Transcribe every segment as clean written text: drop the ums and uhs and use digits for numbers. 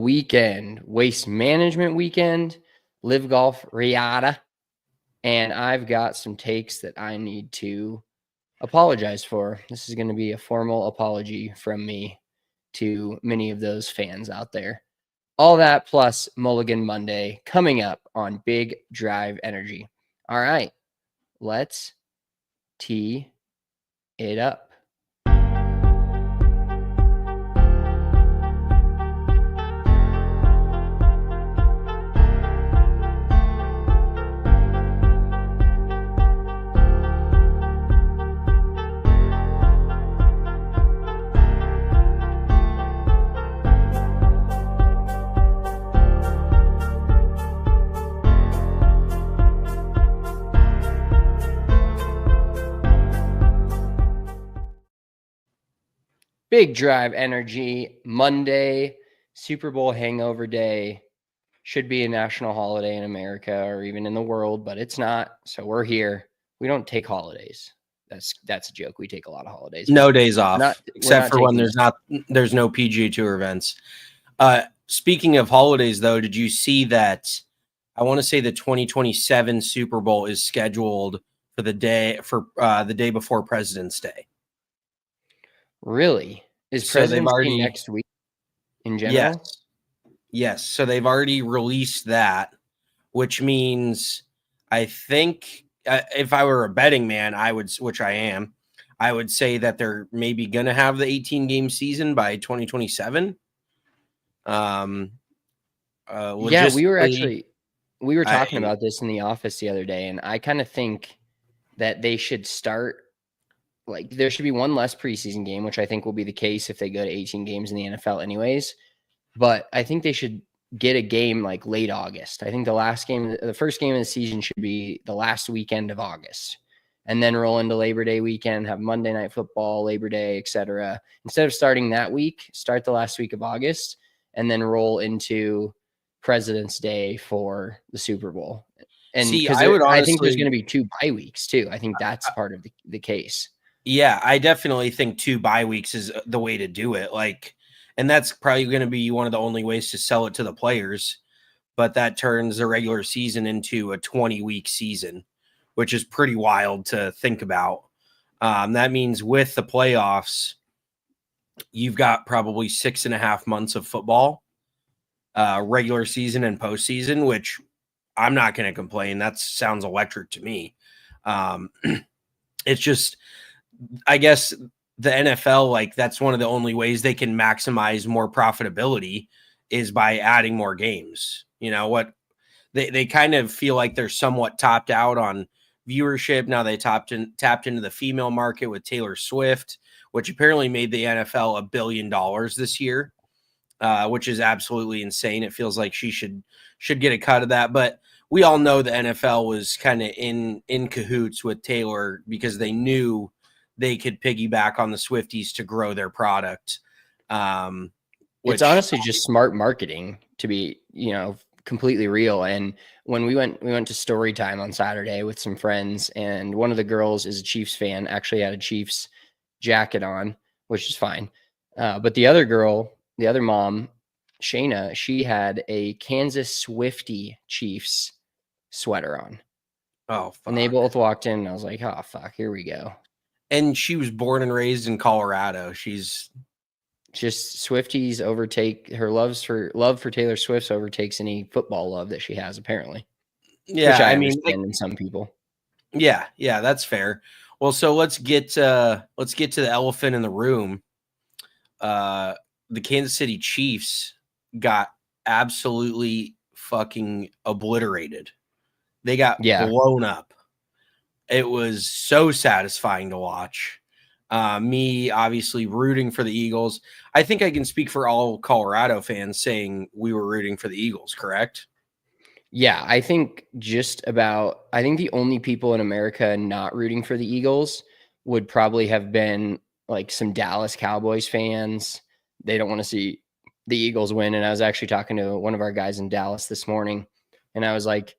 weekend, Waste Management weekend, Live Golf Riata, and I've got some takes that I need to apologize for. This is going to be a formal apology from me to many of those fans out there. All that plus Mulligan Monday coming up on Big Drive Energy. All right, let's tee it up. Big Drive Energy Monday, Super Bowl hangover day. Should be a national holiday in America or even in the world, but it's not. So we're here. We don't take holidays. That's a joke. We take a lot of holidays. No days off, except for when there's no PGA Tour events. Speaking of holidays, though, did you see that? I want to say the 2027 Super Bowl is scheduled for the day before President's Day. Really? Is President's Day next week in general? Yes. So they've already released that, which means I think if I were a betting man, which I am, I would say that they're maybe going to have the 18-game season by 2027. Yeah, we were talking about this in the office the other day, and I kind of think that they should start. Like, there should be one less preseason game, which I think will be the case if they go to 18 games in the NFL anyways. But I think they should get a game like late August. I think the first game of the season should be the last weekend of August, and then roll into Labor Day weekend, have Monday Night Football, Labor Day, etc. Instead of starting that week, start the last week of August, and then roll into President's Day for the Super Bowl. And I think there's going to be 2 bye weeks too. I think that's part of the case. Yeah, I definitely think 2 bye weeks is the way to do it. And that's probably going to be one of the only ways to sell it to the players. But that turns the regular season into a 20-week season, which is pretty wild to think about. That means with the playoffs, you've got probably 6.5 months of football, regular season and postseason, which I'm not going to complain. That sounds electric to me. It's just, I guess the NFL, that's one of the only ways they can maximize more profitability is by adding more games. You know what? They kind of feel like they're somewhat topped out on viewership. Now they tapped into the female market with Taylor Swift, which apparently made the NFL $1 billion this year, which is absolutely insane. It feels like she should get a cut of that. But we all know the NFL was kind of in cahoots with Taylor because they knew they could piggyback on the Swifties to grow their product. It's honestly just smart marketing, to be, completely real. And when we went to story time on Saturday with some friends, and one of the girls is a Chiefs fan, actually had a Chiefs jacket on, which is fine. But the other girl, the other mom, Shayna, she had a Kansas Swiftie Chiefs sweater on. Oh, fuck. And they both walked in, and I was like, oh, fuck, here we go. And she was born and raised in Colorado. She's just Swifties overtake her love for Taylor Swift overtakes any football love that she has, apparently. Yeah, which I understand in some people. Yeah, that's fair. Well, so let's get to the elephant in the room. The Kansas City Chiefs got absolutely fucking obliterated. They got blown up. It was so satisfying to watch. Me, obviously, rooting for the Eagles. I think I can speak for all Colorado fans saying we were rooting for the Eagles, correct? Yeah, I think the only people in America not rooting for the Eagles would probably have been like some Dallas Cowboys fans. They don't want to see the Eagles win. And I was actually talking to one of our guys in Dallas this morning, and I was like,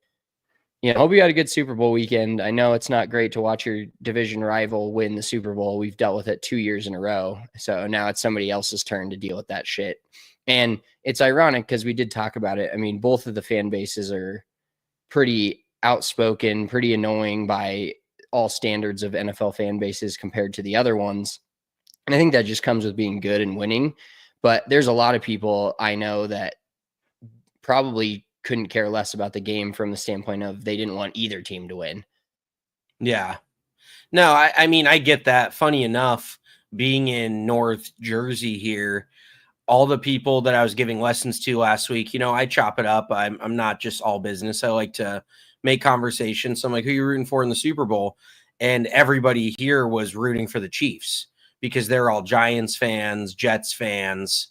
hope you had a good Super Bowl weekend. I know it's not great to watch your division rival win the Super Bowl. We've dealt with it 2 years in a row. So now it's somebody else's turn to deal with that shit. And it's ironic because we did talk about it. I mean, both of the fan bases are pretty outspoken, pretty annoying by all standards of NFL fan bases compared to the other ones. And I think that just comes with being good and winning. But there's a lot of people I know that probably couldn't care less about the game from the standpoint of they didn't want either team to win. Yeah. No, I mean, I get that. Funny enough, being in North Jersey here, all the people that I was giving lessons to last week, I chop it up. I'm not just all business. I like to make conversation. So I'm like, who are you rooting for in the Super Bowl? And everybody here was rooting for the Chiefs because they're all Giants fans, Jets fans.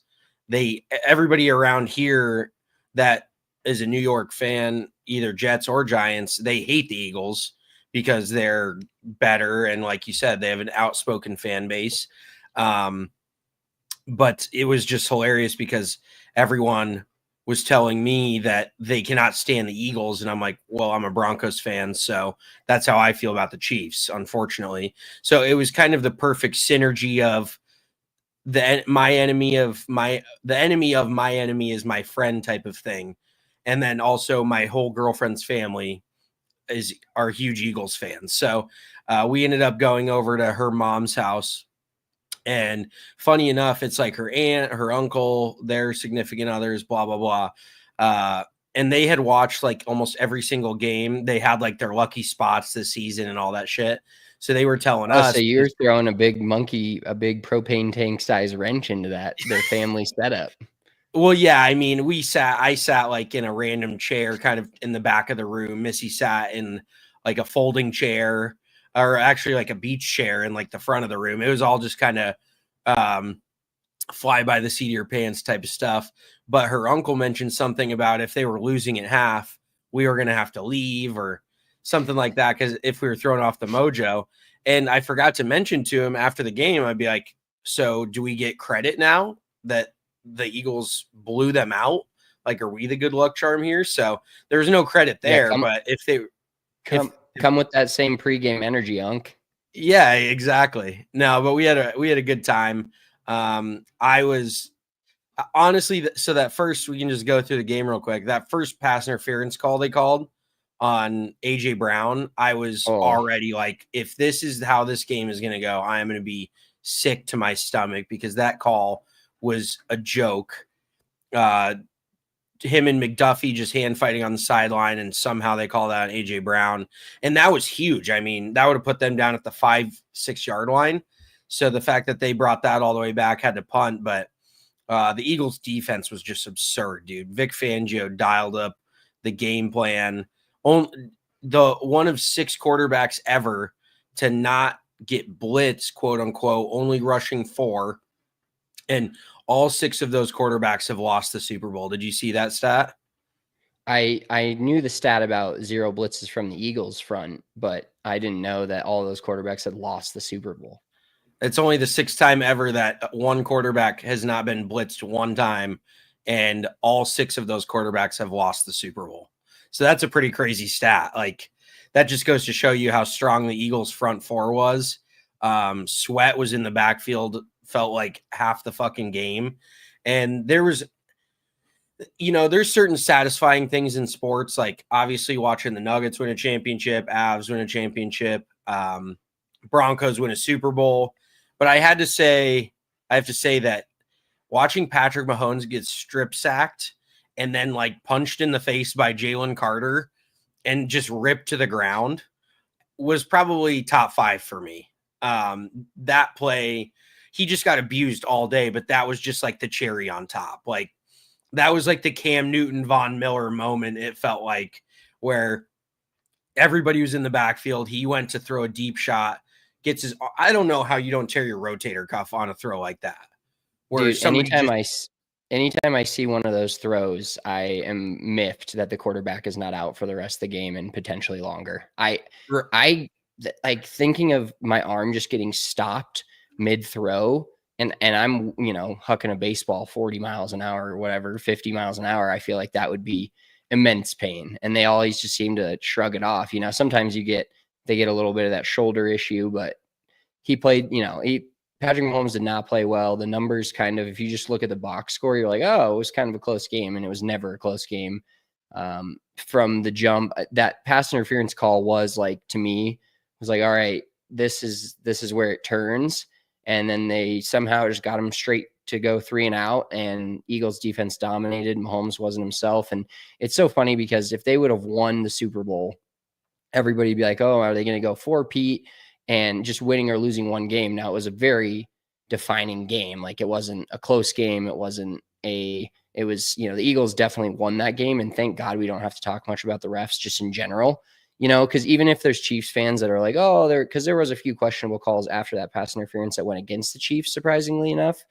Everybody around here that is a New York fan, either Jets or Giants, they hate the Eagles because they're better. And like you said, they have an outspoken fan base. But it was just hilarious because everyone was telling me that they cannot stand the Eagles. And I'm like, well, I'm a Broncos fan. So that's how I feel about the Chiefs, unfortunately. So it was kind of the perfect synergy of the enemy of my enemy is my friend type of thing. And then also my whole girlfriend's family are huge Eagles fans. So we ended up going over to her mom's house. And funny enough, it's like her aunt, her uncle, their significant others, blah, blah, blah. And they had watched like almost every single game. They had like their lucky spots this season and all that shit. So they were telling us. So you're throwing a big propane tank size wrench into their family setup. Well, yeah, I mean, I sat like in a random chair kind of in the back of the room. Missy sat in like a folding chair, or actually like a beach chair in like the front of the room. It was all just kind of fly by the seat of your pants type of stuff. But her uncle mentioned something about if they were losing at half, we were going to have to leave or something like that. Cause if we were thrown off the mojo, and I forgot to mention to him after the game, I'd be like, so do we get credit now that the Eagles blew them out? Like, are we the good luck charm here? So there's no credit there, but if they come with that same pregame energy, Unc. Yeah, exactly. No, but we had a good time. I was honestly, so that first, we can just go through the game real quick. That first pass interference call they called on AJ Brown, I was already like, if this is how this game is going to go, I am going to be sick to my stomach because that call was a joke. Him and McDuffie just hand fighting on the sideline, and somehow they call that on AJ Brown. And that was huge. I mean, that would have put them down at the 5-6 yard line. So the fact that they brought that all the way back, had to punt, but the Eagles defense was just absurd, dude. Vic Fangio dialed up the game plan. The one of 6 quarterbacks ever to not get blitz, quote unquote, only rushing 4. And all 6 of those quarterbacks have lost the Super Bowl. Did you see that stat? I knew the stat about 0 blitzes from the Eagles front, but I didn't know that all those quarterbacks had lost the Super Bowl. It's only the 6th time ever that one quarterback has not been blitzed one time, and all 6 of those quarterbacks have lost the Super Bowl. So that's a pretty crazy stat. Like, that just goes to show you how strong the Eagles front 4 was. Sweat was in the backfield, felt like half the fucking game. And there was, there's certain satisfying things in sports, like obviously watching the Nuggets win a championship, Avs win a championship, Broncos win a Super Bowl. But I have to say that watching Patrick Mahomes get strip sacked and then like punched in the face by Jalen Carter and just ripped to the ground was probably top 5 for me. That play, he just got abused all day, but that was just like the cherry on top. Like, that was like the Cam Newton, Von Miller moment. It felt like, where everybody was in the backfield. He went to throw a deep shot, I don't know how you don't tear your rotator cuff on a throw like that. Where dude, anytime I see one of those throws, I am miffed that the quarterback is not out for the rest of the game and potentially longer. I like thinking of my arm just getting stopped mid throw, and I'm, hucking a baseball 40 miles an hour or whatever, 50 miles an hour. I feel like that would be immense pain. And they always just seem to shrug it off. Sometimes they get a little bit of that shoulder issue, but he played, Patrick Mahomes did not play well. The numbers kind of, if you just look at the box score, you're like, oh, it was kind of a close game, and it was never a close game. From the jump, that pass interference call was like, to me, was like, all right, this is where it turns. And then they somehow just got him straight to go 3 and out, and Eagles defense dominated. Mahomes wasn't himself. And it's so funny because if they would have won the Super Bowl, everybody would be like, oh, are they going to go 4-peat and just winning or losing one game? Now, it was a very defining game. Like, it wasn't a close game. It was, the Eagles definitely won that game. And thank God we don't have to talk much about the refs just in general, because even if there's Chiefs fans that are like, oh, because there was a few questionable calls after that pass interference that went against the Chiefs, surprisingly enough.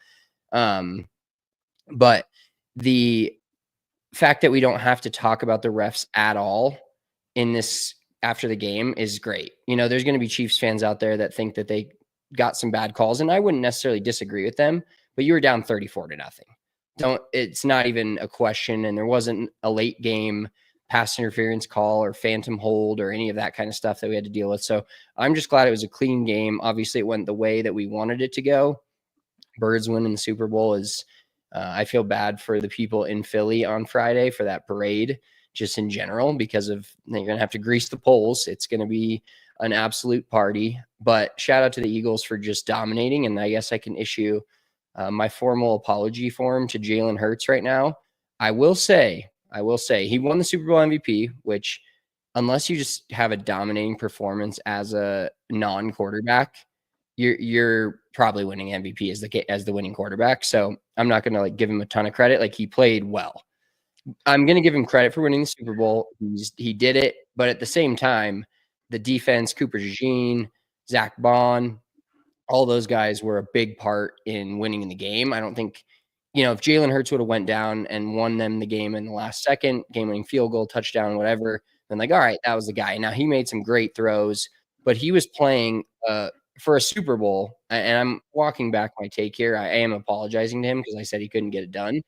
But the fact that we don't have to talk about the refs at all in this after the game is great. There's going to be Chiefs fans out there that think that they got some bad calls, and I wouldn't necessarily disagree with them, but you were down 34-0. It's not even a question. And there wasn't a late game pass interference call or phantom hold or any of that kind of stuff that we had to deal with. So I'm just glad it was a clean game. Obviously it went the way that we wanted it to go. Birds winning the Super Bowl is, I feel bad for the people in Philly on Friday for that parade, just in general, because they're going to have to grease the poles. It's going to be an absolute party. But shout out to the Eagles for just dominating. And I guess I can issue my formal apology form to Jalen Hurts right now. I will say he won the Super Bowl MVP, which, unless you just have a dominating performance as a non-quarterback, you're probably winning MVP as the winning quarterback. So I'm not going to give him a ton of credit. Like, he played well. I'm going to give him credit for winning the Super Bowl. He did it. But at the same time, the defense, Cooper DeJean, Zach Bond, all those guys were a big part in winning the game. I don't think, if Jalen Hurts would have went down and won them the game in the last second, game-winning field goal, touchdown, whatever, then all right, that was the guy. Now, he made some great throws, but he was playing for a Super Bowl, and I'm walking back my take here. I am apologizing to him because I said he couldn't get it done,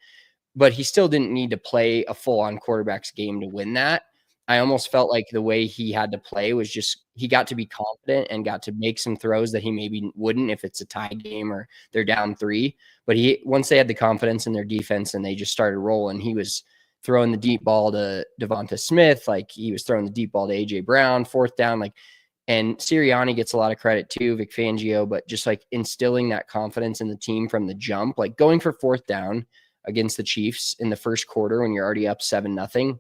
but he still didn't need to play a full-on quarterback's game to win that. I almost felt like the way he had to play was just, he got to be confident and got to make some throws that he maybe wouldn't if it's a tie game or they're down 3. But once they had the confidence in their defense and they just started rolling, he was throwing the deep ball to Devonta Smith. He was throwing the deep ball to AJ Brown, 4th down, and Sirianni gets a lot of credit too, Vic Fangio, but just instilling that confidence in the team from the jump, going for 4th down against the Chiefs in the first quarter when you're already up 7-0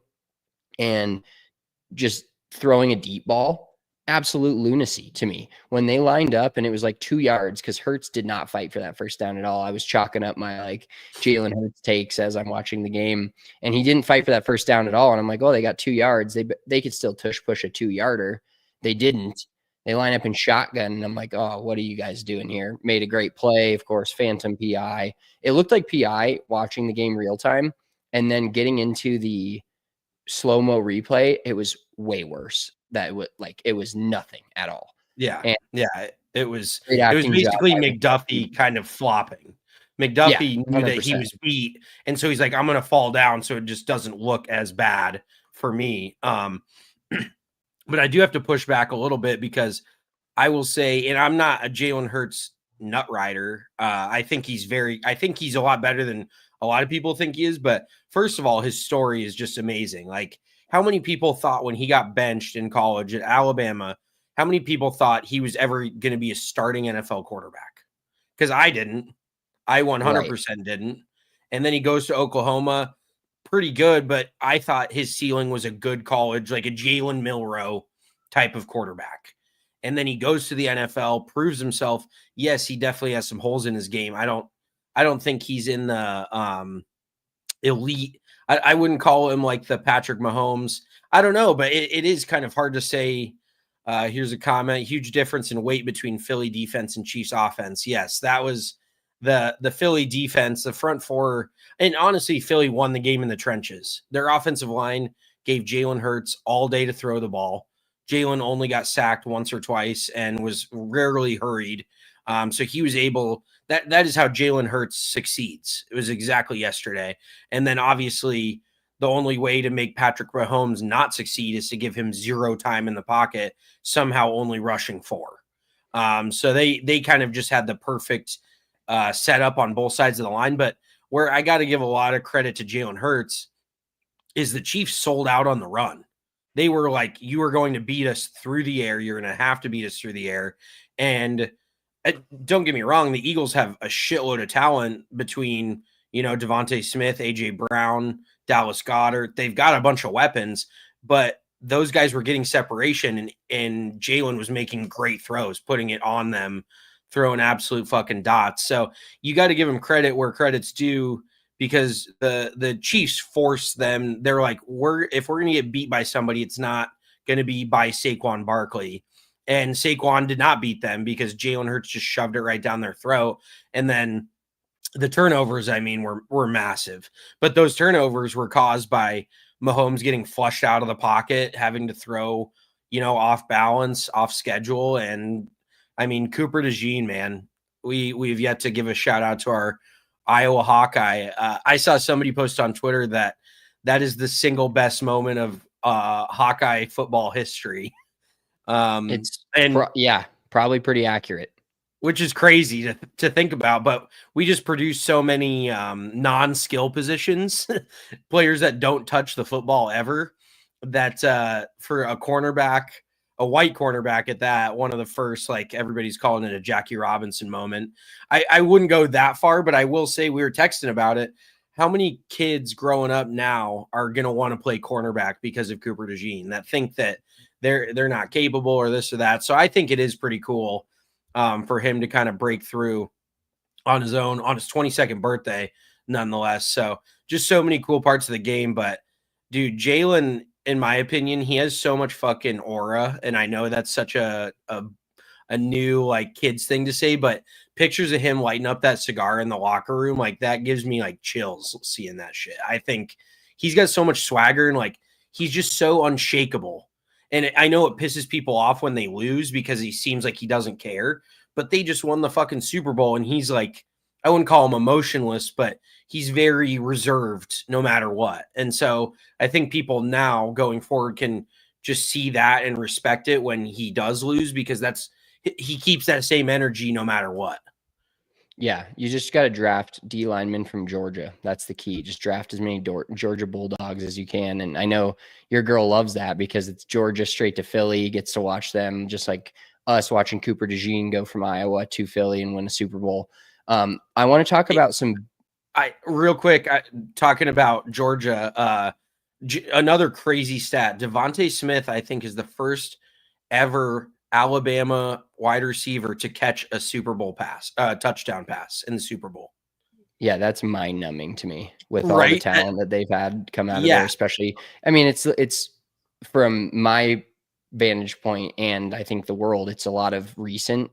and just throwing a deep ball, absolute lunacy to me. When they lined up and it was 2 yards, because Hurts did not fight for that 1st down at all. I was chalking up my Jalen Hurts takes as I'm watching the game, and he didn't fight for that 1st down at all. And I'm like, oh, they got 2 yards. They could still push a 2-yarder. They didn't. They line up in shotgun, and I'm like, oh, what are you guys doing here? Made a great play, of course, phantom PI. It looked like PI watching the game real time, and then getting into the slow-mo replay, it was way worse. It was nothing at all. Yeah. And it was basically McDuffie kind of flopping. McDuffie knew that he was beat, and so he's like, I'm going to fall down so it just doesn't look as bad for me. But I do have to push back a little bit, because I will say, and I'm not a Jalen Hurts nut rider. I think he's a lot better than a lot of people think he is. But first of all, his story is just amazing. How many people thought when he got benched in college at Alabama, how many people thought he was ever going to be a starting NFL quarterback? Because I didn't. I 100% didn't. And then he goes to Oklahoma, pretty good, but I thought his ceiling was a good college, like a Jalen Milroe type of quarterback. And then he goes to the NFL, proves himself. Yes, he definitely has some holes in his game. I don't think he's in the elite. I wouldn't call him like the Patrick Mahomes. I don't know, but it is kind of hard to say. Here's a comment: huge difference in weight between Philly defense and Chiefs offense. Yes, that was the Philly defense, the front four. And honestly, Philly won the game in the trenches. Their offensive line gave Jalen Hurts all day to throw the ball. Jalen only got sacked once or twice and was rarely hurried. So he was able, that is how Jalen Hurts succeeds. It was exactly yesterday. And then obviously the only way to make Patrick Mahomes not succeed is to give him 0 time in the pocket, somehow only rushing 4. So they kind of just had the perfect setup on both sides of the line. But where I got to give a lot of credit to Jalen Hurts is the Chiefs sold out on the run. They were like, you are going to beat us through the air. You're going to have to beat us through the air. And don't get me wrong, the Eagles have a shitload of talent between, Devontae Smith, AJ Brown, Dallas Goedert. They've got a bunch of weapons, but those guys were getting separation, and Jalen was making great throws, putting it on them, throwing absolute fucking dots. So you got to give him credit where credit's due, because the Chiefs forced them. They're like, if we're going to get beat by somebody, it's not going to be by Saquon Barkley. And Saquon did not beat them because Jalen Hurts just shoved it right down their throat. And then the turnovers, were massive. But those turnovers were caused by Mahomes getting flushed out of the pocket, having to throw, off balance, off schedule. And Cooper DeJean, man, we've yet to give a shout out to our Iowa Hawkeye. I saw somebody post on Twitter that is the single best moment of Hawkeye football history. Probably pretty accurate, which is crazy to think about. But we just produce so many non-skill positions, players that don't touch the football ever, that for a cornerback, a white cornerback at that, one of the first, like everybody's calling it a Jackie Robinson moment. I wouldn't go that far, but I will say, we were texting about it. How many kids growing up now are going to want to play cornerback because of Cooper DeJean, that think that they're not capable or this or that? So I think it is pretty cool for him to kind of break through on his own on his 22nd birthday, nonetheless. So just so many cool parts of the game. But dude, Jalen, in my opinion, he has so much fucking aura. And I know that's such a new like kids thing to say, but pictures of him lighting up that cigar in the locker room, like that gives me like chills seeing that shit. I think he's got so much swagger, and like he's just so unshakable. And I know it pisses people off when they lose because he seems like he doesn't care, but they just won the fucking Super Bowl, and he's like, I wouldn't call him emotionless, but he's very reserved no matter what. And so I think people now going forward can just see that and respect it when he does lose, because he keeps that same energy no matter what. Yeah, you just got to draft D linemen from Georgia. That's the key. Just draft as many Georgia Bulldogs as you can. And I know your girl loves that because it's Georgia straight to Philly, gets to watch them, just like us watching Cooper DeJean go from Iowa to Philly and win a Super Bowl. I want to talk about real quick, talking about Georgia, another crazy stat. Devontae Smith, I think, is the first ever Alabama wide receiver to catch a Super Bowl touchdown pass in the Super Bowl. Yeah, that's mind numbing to me with all the talent that they've had come out of there, especially. It's from my vantage point, and I think the world, it's a lot of recent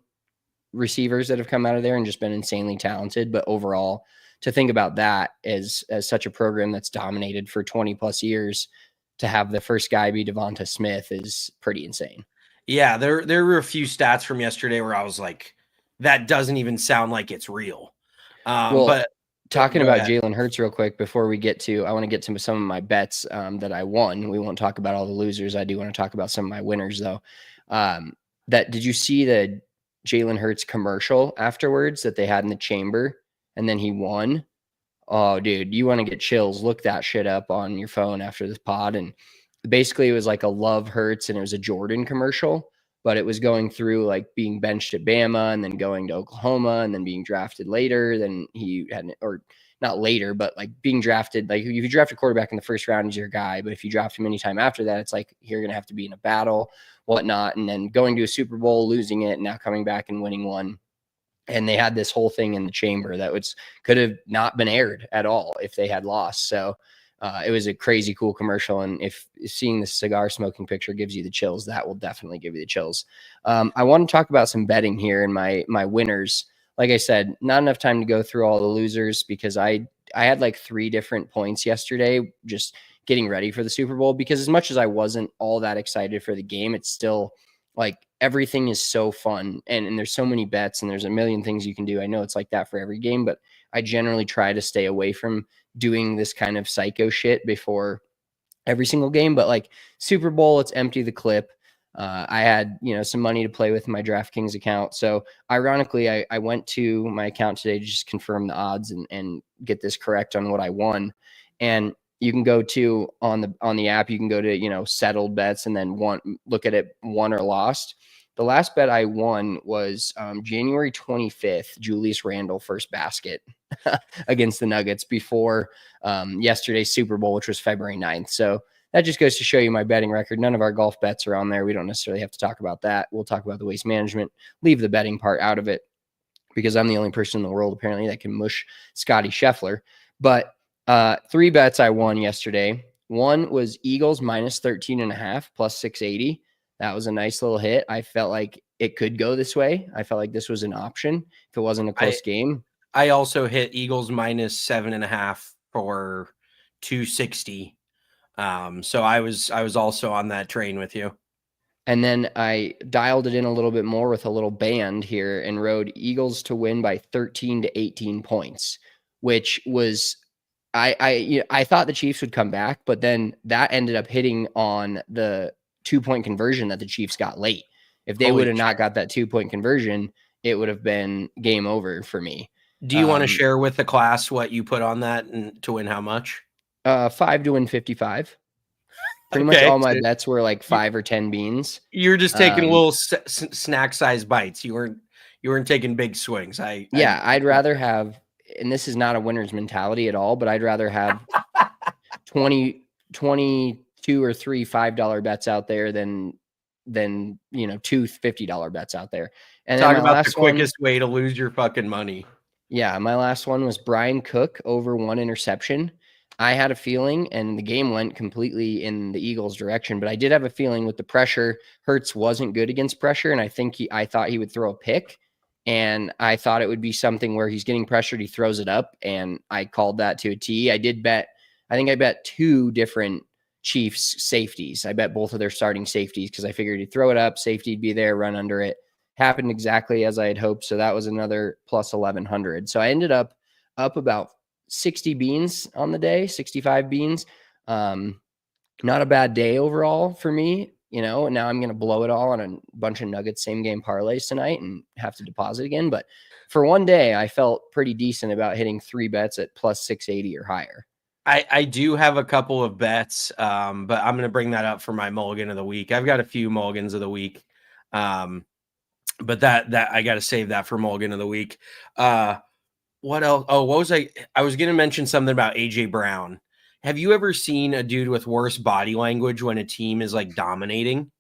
receivers that have come out of there and just been insanely talented. But overall, to think about that as such a program that's dominated for 20 plus years, to have the first guy be Devonta Smith is pretty insane. Yeah, there were a few stats from yesterday where I was like, that doesn't even sound like it's real. But talking about Jalen Hurts real quick before we get to, I want to get to some of my bets that I won. We won't talk about all the losers. I do want to talk about some of my winners though. Did you see the Jalen Hurts commercial afterwards that they had in the chamber and then he won? Oh, dude, you want to get chills. Look that shit up on your phone after this pod. And basically it was like a Love Hurts, and it was a Jordan commercial, but it was going through like being benched at Bama and then going to Oklahoma and then being drafted later. Then he had, or not later, but like being drafted. Like if you draft a quarterback in the first round, he's your guy. But if you draft him anytime after that, it's like, you're going to have to be in a battle, whatnot. And then going to a Super Bowl, losing it, and now coming back and winning one. And they had this whole thing in the chamber that could have not been aired at all if they had lost. So it was a crazy cool commercial. And if seeing the cigar smoking picture gives you the chills, that will definitely give you the chills. I want to talk about some betting here and my winners. Like I said, not enough time to go through all the losers because I had like 3 different points yesterday just getting ready for the Super Bowl, because as much as I wasn't all that excited for the game, it's still like everything is so fun and there's so many bets and there's a million things you can do. I know it's like that for every game, but I generally try to stay away from doing this kind of psycho shit before every single game. But like Super Bowl, let's empty the clip. I had, some money to play with in my DraftKings account. So ironically, I went to my account today to just confirm the odds and get this correct on what I won. And you can go to on the app, you can go to, settled bets and then look at it won or lost. The last bet I won was January 25th, Julius Randle first basket against the Nuggets before yesterday's Super Bowl, which was February 9th. So that just goes to show you my betting record. None of our golf bets are on there. We don't necessarily have to talk about that. We'll talk about the waste management, leave the betting part out of it because I'm the only person in the world apparently that can mush Scotty Scheffler. But 3 bets I won yesterday. One was Eagles minus 13.5 plus 680. That was a nice little hit. I felt like it could go this way. I felt like this was an option if it wasn't a close game. I also hit Eagles minus 7.5 for 260. So I was also on that train with you. And then I dialed it in a little bit more with a little band here and rode Eagles to win by 13 to 18 points, which was I thought the Chiefs would come back, but then that ended up hitting on the 2-point conversion that the Chiefs got late. If they would have not got that 2-point conversion, it would have been game over for me. Do you want to share with the class what you put on that and to win how much? 5 to win 55. Pretty much all my bets were like 5 or 10 beans. You're just taking little snack size bites. You weren't taking big swings. I'd rather have, and this is not a winner's mentality at all, but I'd rather have 22 or 3 $5 bets out there than $2 $50 bets out there. And talk about the quickest way to lose your fucking money. Yeah, my last one was Brian Cook over 1 interception. I had a feeling, and the game went completely in the Eagles' direction, but I did have a feeling with the pressure, Hurts wasn't good against pressure, and I thought he would throw a pick, and I thought it would be something where he's getting pressured, he throws it up, and I called that to a T. I think I bet 2 different Chiefs safeties. I bet both of their starting safeties because I figured he'd throw it up, safety'd be there, run under it. Happened exactly as I had hoped, so that was another plus 1,100. So I ended up about 60 beans on the day, 65 beans. Not a bad day overall for me, now I'm going to blow it all on a bunch of Nuggets same game parlays tonight and have to deposit again. But for one day, I felt pretty decent about hitting 3 bets at plus 680 or higher. I do have a couple of bets, but I'm going to bring that up for my Mulligan of the week. I've got a few Mulligans of the week. But that I got to save that for Mulligan of the week. What else? Oh, what was I was going to mention something about AJ Brown. Have you ever seen a dude with worse body language when a team is like dominating?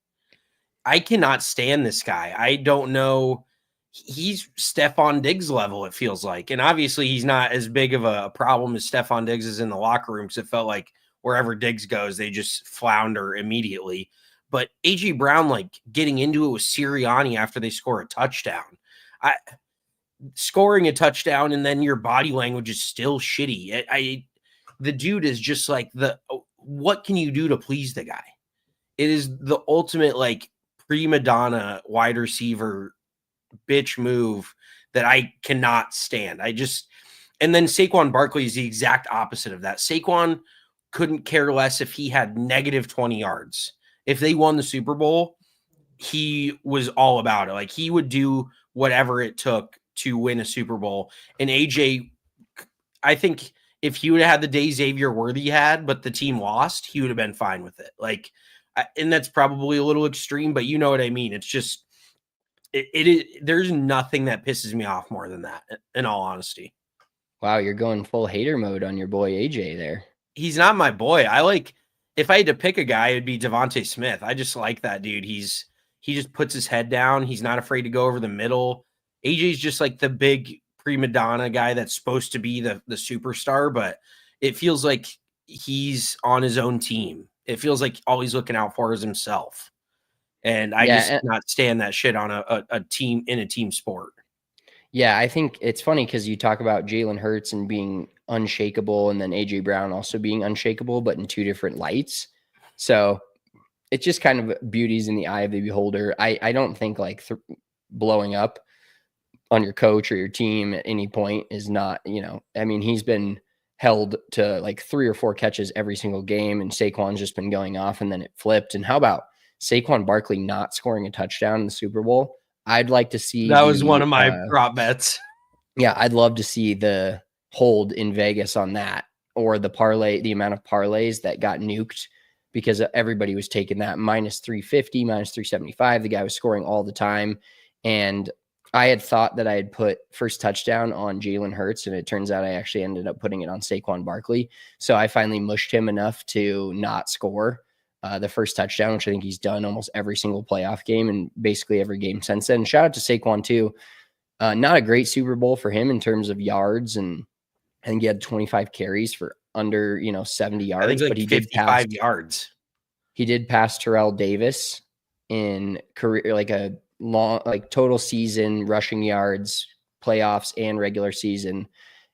I cannot stand this guy. I don't know. He's Stephon Diggs level, it feels like. And obviously he's not as big of a problem as Stephon Diggs is in the locker room, because it felt like wherever Diggs goes, they just flounder immediately. But AJ Brown, like getting into it with Sirianni after they score a touchdown. Scoring a touchdown and then your body language is still shitty. The dude is just like what can you do to please the guy? It is the ultimate like prima donna wide receiver bitch move that I cannot stand. And then Saquon Barkley is the exact opposite of that. Saquon couldn't care less if he had negative 20 yards. If they won the Super Bowl, he was all about it. Like he would do whatever it took to win a Super Bowl. And AJ, I think if he would have had the day Xavier Worthy had, but the team lost, he would have been fine with it. Like, and that's probably a little extreme, but you know what I mean? It's just, there's nothing that pisses me off more than that, in all honesty. Wow, you're going full hater mode on your boy AJ there. He's not my boy. If I had to pick a guy, it'd be Devontae Smith. I just like that dude. He just puts his head down. He's not afraid to go over the middle. AJ's just like the big prima donna guy that's supposed to be the superstar, but it feels like he's on his own team. It feels like all he's looking out for is himself. And I just cannot stand that shit on a team in a team sport. Yeah, I think it's funny because you talk about Jalen Hurts and being unshakable and then AJ Brown also being unshakable, but in 2 different lights. So it's just kind of beauty's in the eye of the beholder. I don't think like blowing up on your coach or your team at any point is not, I mean, he's been held to like 3 or 4 catches every single game and Saquon's just been going off and then it flipped. And how about Saquon Barkley not scoring a touchdown in the Super Bowl. I'd like to see that was one of my prop bets. Yeah, I'd love to see the hold in Vegas on that, or the parlay, the amount of parlays that got nuked because everybody was taking that minus 350, minus 375. The guy was scoring all the time. And I had thought that I had put first touchdown on Jalen Hurts, and it turns out I actually ended up putting it on Saquon Barkley. So I finally mushed him enough to not score the first touchdown, which I think he's done almost every single playoff game and basically every game since then. Shout out to Saquon too. Not a great Super Bowl for him in terms of yards, and I think he had 25 carries for under 70 yards. I think like, but he 55 yards. He did pass Terrell Davis in career, like a long, like total season rushing yards, playoffs and regular season.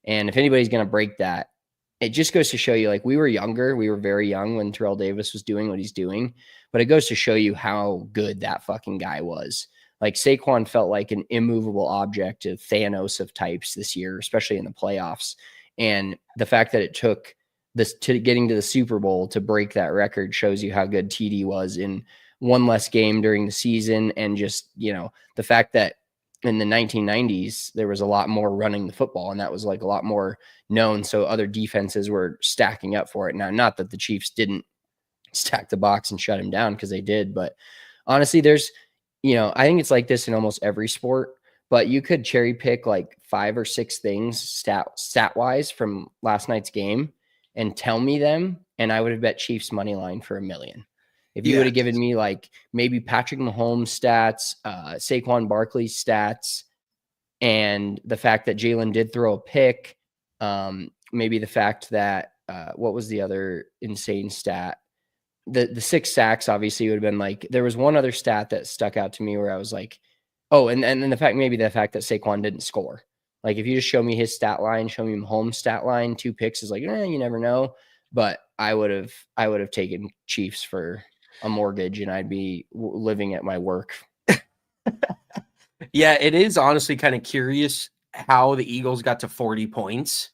And if anybody's going to break that, it just goes to show you, like, we were younger. We were very young when Terrell Davis was doing what he's doing, but it goes to show you how good that fucking guy was. Like, Saquon felt like an immovable object of Thanos of types this year, especially in the playoffs. And the fact that it took this to getting to the Super Bowl to break that record shows you how good TD was in one less game during the season. And just, the fact that in the 1990s, there was a lot more running the football, and that was like a lot more known. So other defenses were stacking up for it. Now, not that the Chiefs didn't stack the box and shut him down, because they did, but honestly, there's, I think it's like this in almost every sport, but you could cherry pick like 5 or 6 things stat wise from last night's game and tell me them, and I would have bet Chiefs money line for $1 million. If you would have given me like maybe Patrick Mahomes stats, Saquon Barkley's stats, and the fact that Jalen did throw a pick, maybe the fact that what was the other insane stat? The 6 sacks obviously would have been like, there was one other stat that stuck out to me where I was like, oh, and the fact that Saquon didn't score. Like, if you just show me his stat line, show me Mahomes' stat line, 2 picks is like, you never know. But I would have taken Chiefs for a mortgage, and I'd be living at my work. Yeah, it is honestly kind of curious how the Eagles got to 40 points.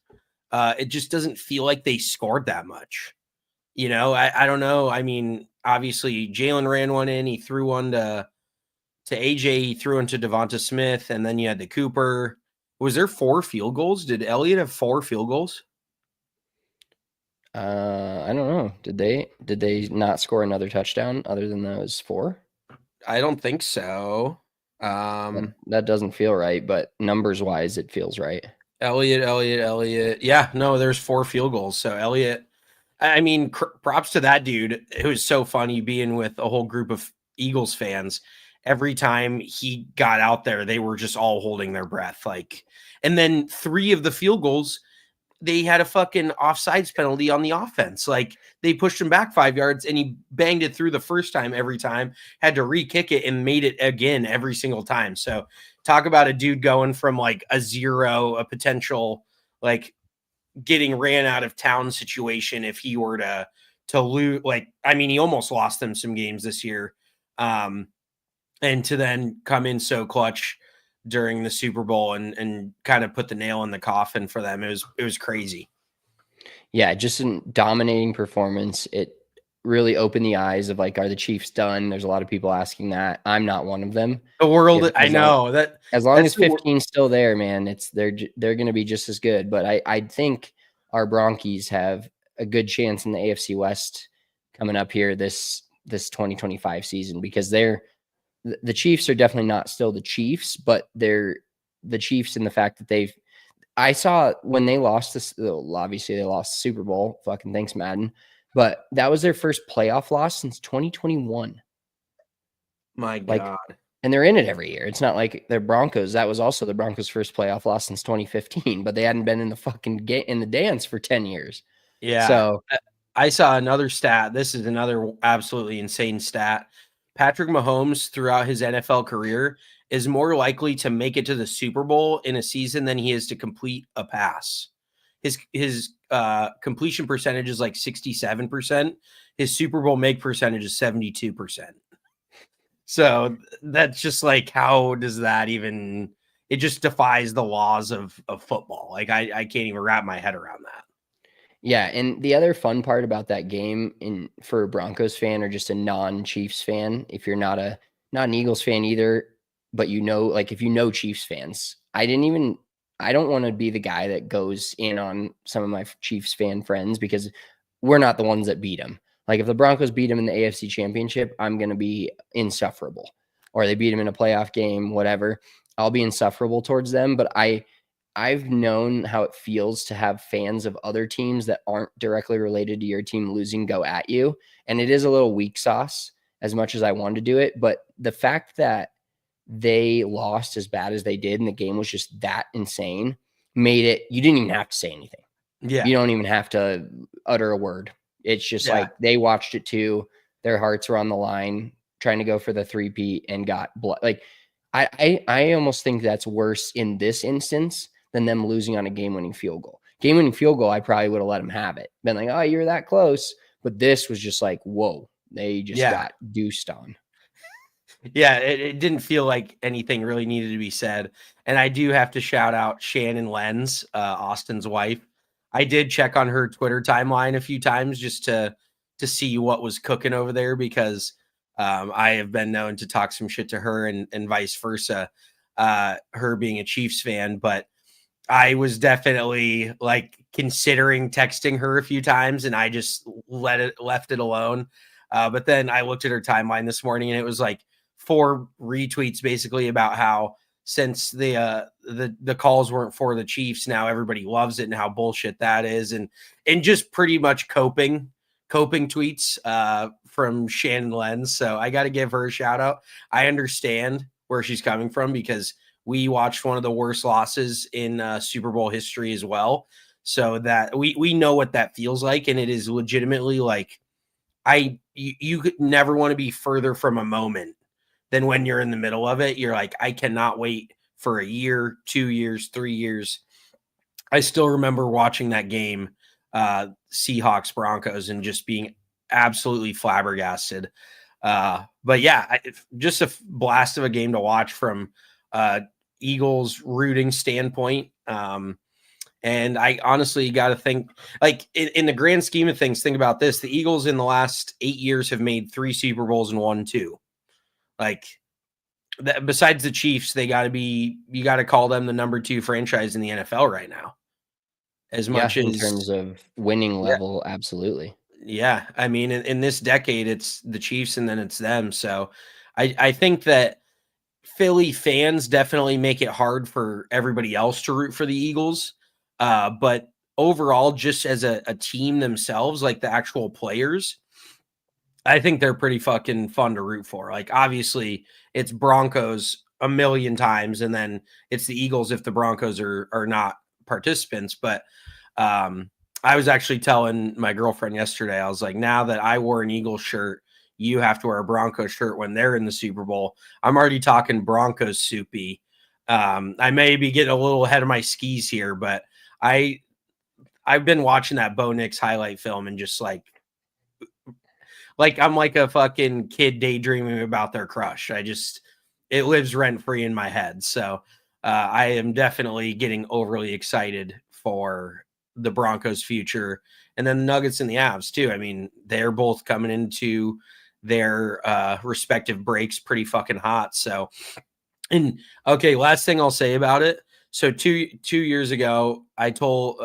It just doesn't feel like they scored that much. I don't know. I mean, obviously Jalen ran one in, he threw one to AJ, he threw into Devonta Smith, and then you had the Cooper. Was there 4 field goals? Did Elliott have 4 field goals? I don't know. Did they not score another touchdown other than those 4? I don't think so. That doesn't feel right, but numbers wise, it feels right. Elliott. Yeah, no, there's 4 field goals. So Elliott, I mean, props to that dude. It was so funny being with a whole group of Eagles fans. Every time he got out there, they were just all holding their breath. Like, and then 3 of the field goals, they had a fucking offsides penalty on the offense. Like, they pushed him back 5 yards, and he banged it through the first time every time, had to re-kick it and made it again every single time. So talk about a dude going from like a 0, a potential like getting ran out of town situation if he were to lose. Like, I mean, he almost lost them some games this year. And to then come in so clutch during the Super Bowl and kind of put the nail in the coffin for them. It was crazy. Yeah, just a dominating performance. It really opened the eyes of like, are the Chiefs done? There's a lot of people asking that. I'm not one of them. The world, I know that as long as 15's still there, man, they're going to be just as good. But I think our Bronchies have a good chance in the AFC West coming up here this 2025 season, because the Chiefs are definitely not still the Chiefs, but they're the Chiefs in the fact that I saw when they lost this, obviously they lost the Super Bowl. Fucking thanks, Madden. But that was their first playoff loss since 2021. My God. And they're in it every year. It's not like they're Broncos. That was also the Broncos' first playoff loss since 2015, but they hadn't been in the fucking in the dance for 10 years. Yeah. So I saw another stat. This is another absolutely insane stat. Patrick Mahomes throughout his NFL career is more likely to make it to the Super Bowl in a season than he is to complete a pass. His completion percentage is like 67%. His Super Bowl make percentage is 72%. So that's just like, how does that even, it just defies the laws of football. Like, I can't even wrap my head around that. Yeah, and the other fun part about that game for a Broncos fan or just a non-Chiefs fan, if you're not an Eagles fan either, but like if you know Chiefs fans, I don't want to be the guy that goes in on some of my Chiefs fan friends because we're not the ones that beat them. Like if the Broncos beat them in the AFC Championship, I'm going to be insufferable. Or they beat them in a playoff game, whatever. I'll be insufferable towards them, but I've known how it feels to have fans of other teams that aren't directly related to your team losing go at you. And it is a little weak sauce as much as I wanted to do it. But the fact that they lost as bad as they did and the game was just that insane made it, you didn't even have to say anything. Yeah. You don't even have to utter a word. It's just like they watched it too. Their hearts were on the line trying to go for the 3-peat and got blood. Like I almost think that's worse in this instance than them losing on a game-winning field goal. Game-winning field goal, I probably would have let them have it. Been like, oh, you're that close. But this was just like, whoa, they just got deuced on. Yeah, it didn't feel like anything really needed to be said. And I do have to shout out Shannon Lenz, Austin's wife. I did check on her Twitter timeline a few times just to see what was cooking over there because I have been known to talk some shit to her and vice versa, her being a Chiefs fan. But I was definitely like considering texting her a few times and I just left it alone. But then I looked at her timeline this morning and it was like 4 retweets basically about how since the calls weren't for the Chiefs, now everybody loves it and how bullshit that is. And just pretty much coping tweets from Shannon Lenz. So I got to give her a shout out. I understand where she's coming from because we watched one of the worst losses in Super Bowl history as well. So that we know what that feels like. And it is legitimately like, you could never want to be further from a moment than when you're in the middle of it. You're like, I cannot wait for a year, 2 years, 3 years. I still remember watching that game, Seahawks Broncos, and just being absolutely flabbergasted. But yeah, just a blast of a game to watch from Eagles rooting standpoint. And I honestly got to think, like in the grand scheme of things, think about this: the Eagles in the last 8 years have made 3 Super Bowls and won 2. Like besides the Chiefs, you got to call them the number 2 franchise in the NFL right now. As much in as terms of winning level, absolutely. Yeah. I mean, in this decade, it's the Chiefs and then it's them. So I think that Philly fans definitely make it hard for everybody else to root for the Eagles. But overall, just as a team themselves, like the actual players, I think they're pretty fucking fun to root for. Like, obviously, it's Broncos a million times, and then it's the Eagles if the Broncos are not participants. But I was actually telling my girlfriend yesterday, I was like, now that I wore an Eagles shirt, you have to wear a Broncos shirt when they're in the Super Bowl. I'm already talking Broncos soupy. I may be getting a little ahead of my skis here, but I've been watching that Bo Nix highlight film and just like I'm like a fucking kid daydreaming about their crush. It lives rent free in my head. So I am definitely getting overly excited for the Broncos' future, and then the Nuggets and the Avs too. I mean, they're both coming into their respective breaks pretty fucking hot. So, and okay, last thing I'll say about it. So two years ago, I told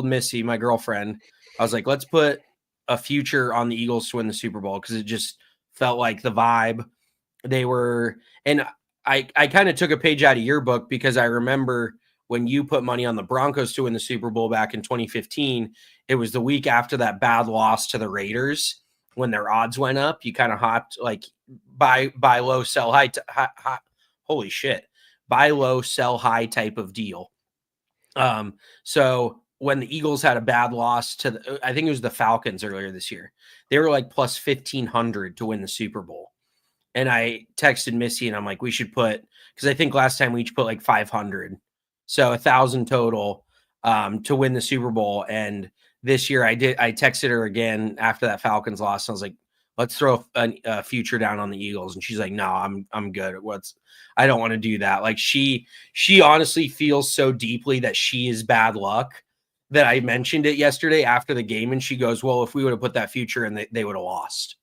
Missy, my girlfriend, I was like, let's put a future on the Eagles to win the Super Bowl because it just felt like the vibe they were. And I kind of took a page out of your book because I remember when you put money on the Broncos to win the Super Bowl back in 2015, it was the week after that bad loss to the Raiders when their odds went up. You kind of hopped like buy low, sell high, holy shit, buy low, sell high type of deal. So when the Eagles had a bad loss to I think it was the Falcons earlier this year, they were like plus 1,500 to win the Super Bowl. And I texted Missy and I'm like, we should put, because I think last time we each put like 500. So 1,000 total to win the Super Bowl. And this year I texted her again after that Falcons loss. I was like, let's throw a future down on the Eagles. And she's like, no, I'm good. I don't want to do that. Like she honestly feels so deeply that she is bad luck that I mentioned it yesterday after the game, and she goes, well, if we would have put that future in, they would have lost.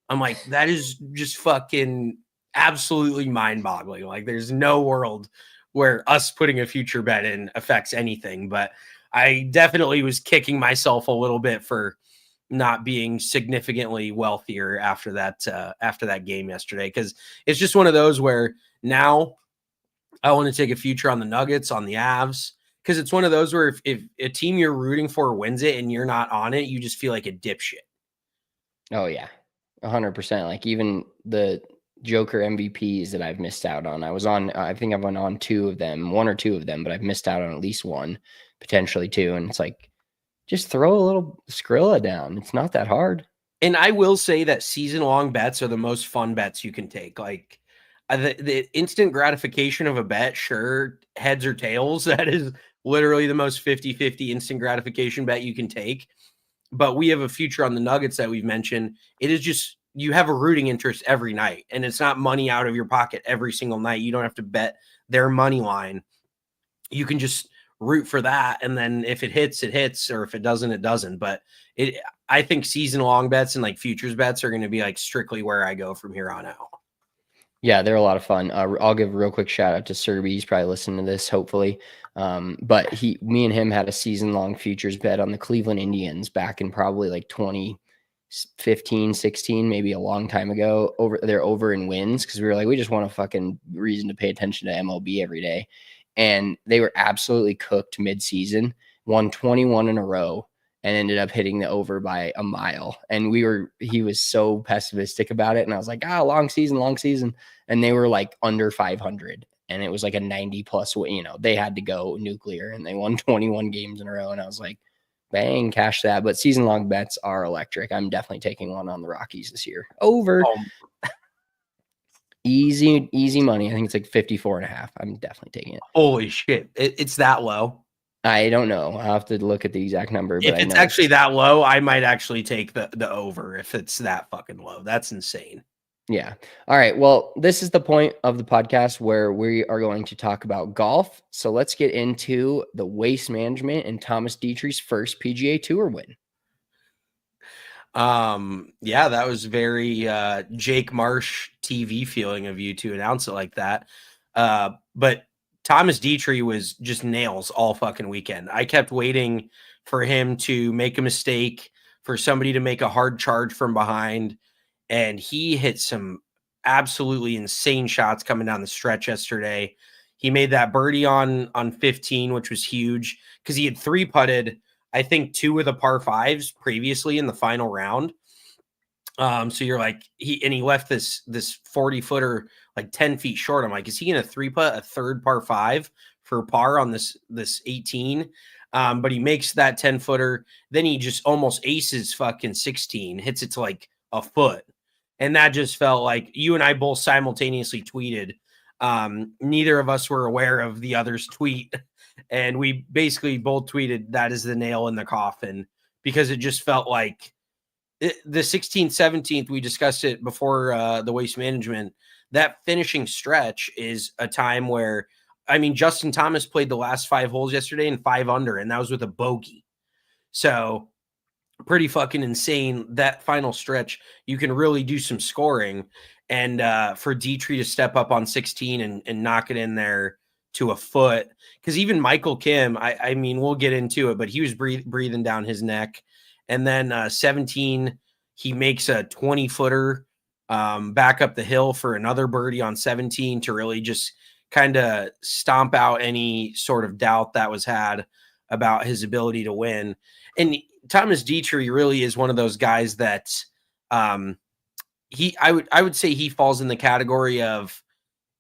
I'm like, that is just fucking absolutely mind-boggling. Like, there's no world where us putting a future bet in affects anything. But I definitely was kicking myself a little bit for not being significantly wealthier after that game yesterday, because it's just one of those where now I want to take a future on the Nuggets, on the Avs, because it's one of those where if a team you're rooting for wins it and you're not on it, you just feel like a dipshit. Oh yeah, 100%. Like even the Joker MVPs that I've missed out on. I think I've went on one or two of them, but I've missed out on at least one, potentially two. And it's like, just throw a little Skrilla down. It's not that hard. And I will say that season-long bets are the most fun bets you can take. Like the instant gratification of a bet, sure, heads or tails, that is literally the most 50-50 instant gratification bet you can take. But we have a future on the Nuggets that we've mentioned. It is just, you have a rooting interest every night, and it's not money out of your pocket every single night. You don't have to bet their money line. You can just root for that, and then if it hits, it hits, or if it doesn't, it doesn't. But I think season long bets and like futures bets are going to be like strictly where I go from here on out. Yeah, they're a lot of fun. I'll give a real quick shout out to Serby. He's probably listening to this, hopefully. But me and him had a season long futures bet on the Cleveland Indians back in probably like 2015, 16, maybe a long time ago. They're over in wins because we were like, we just want a fucking reason to pay attention to MLB every day. And they were absolutely cooked mid-season, won 21 in a row, and ended up hitting the over by a mile. And he was so pessimistic about it. And I was like, long season. And they were like under 500. And it was like a 90 plus, they had to go nuclear, and they won 21 games in a row. And I was like, bang, cash that. But season long bets are electric. I'm definitely taking one on the Rockies this year. Over. Easy money. I think it's like 54.5. I'm definitely taking it. Holy shit. It's that low. I don't know. I'll have to look at the exact number. But if it's actually that low, I might actually take the over if it's that fucking low. That's insane. Yeah. All right. Well, this is the point of the podcast where we are going to talk about golf. So let's get into the Waste Management and Thomas Detry's first PGA Tour win. Yeah, that was very Jake Marsh TV feeling of you to announce it like that. But Thomas Detry was just nails all fucking weekend. I kept waiting for him to make a mistake, for somebody to make a hard charge from behind, and he hit some absolutely insane shots coming down the stretch yesterday. He made that birdie on 15, which was huge because he had 3-putted, I think, 2 of the par 5s previously in the final round. So you're like, he left this 40-footer like 10 feet short. I'm like, is he going to 3-putt a third par 5 for par on this 18? But he makes that 10-footer. Then he just almost aces fucking 16, hits it to like a foot. And that just felt like, you and I both simultaneously tweeted. Neither of us were aware of the other's tweet. And we basically both tweeted, that is the nail in the coffin, because it just felt like the 16th, 17th, we discussed it before the Waste Management. That finishing stretch is a time where, I mean, Justin Thomas played the last 5 holes yesterday and 5 under, and that was with a bogey. So pretty fucking insane. That final stretch, you can really do some scoring. And for Detry to step up on 16 and knock it in there to a foot, because even Michael Kim, I mean, we'll get into it, but he was breathing down his neck. And then 17, he makes a 20-footer back up the hill for another birdie on 17 to really just kind of stomp out any sort of doubt that was had about his ability to win. And Thomas Detry really is one of those guys that I would say he falls in the category of,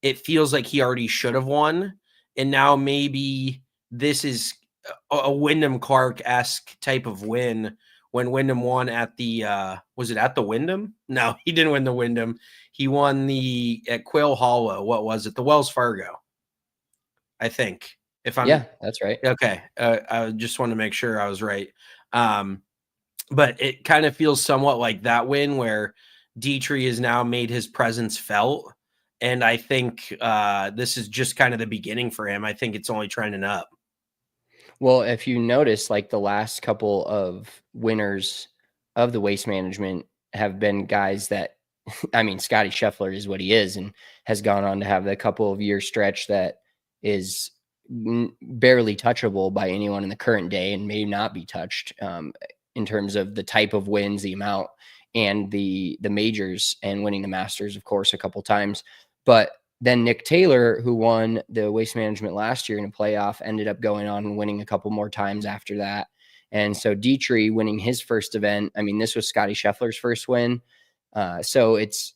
it feels like he already should have won, and now maybe this is a Wyndham Clark-esque type of win. When Wyndham won at the was it at the Wyndham? No, he didn't win the Wyndham. He won at Quail Hollow. What was it? The Wells Fargo, I think. Yeah, that's right. Okay. I just want to make sure I was right. But it kind of feels somewhat like that win where Detry has now made his presence felt. And I think this is just kind of the beginning for him. I think it's only trending up. Well, if you notice, like the last couple of winners of the Waste Management have been guys that, I mean, Scotty Scheffler is what he is and has gone on to have the couple of year stretch that is barely touchable by anyone in the current day and may not be touched in terms of the type of wins, the amount, and the majors, and winning the Masters, of course, a couple times. But then Nick Taylor, who won the Waste Management last year in a playoff, ended up going on and winning a couple more times after that. And so Detry winning his first event, I mean, this was Scotty Scheffler's first win. So it's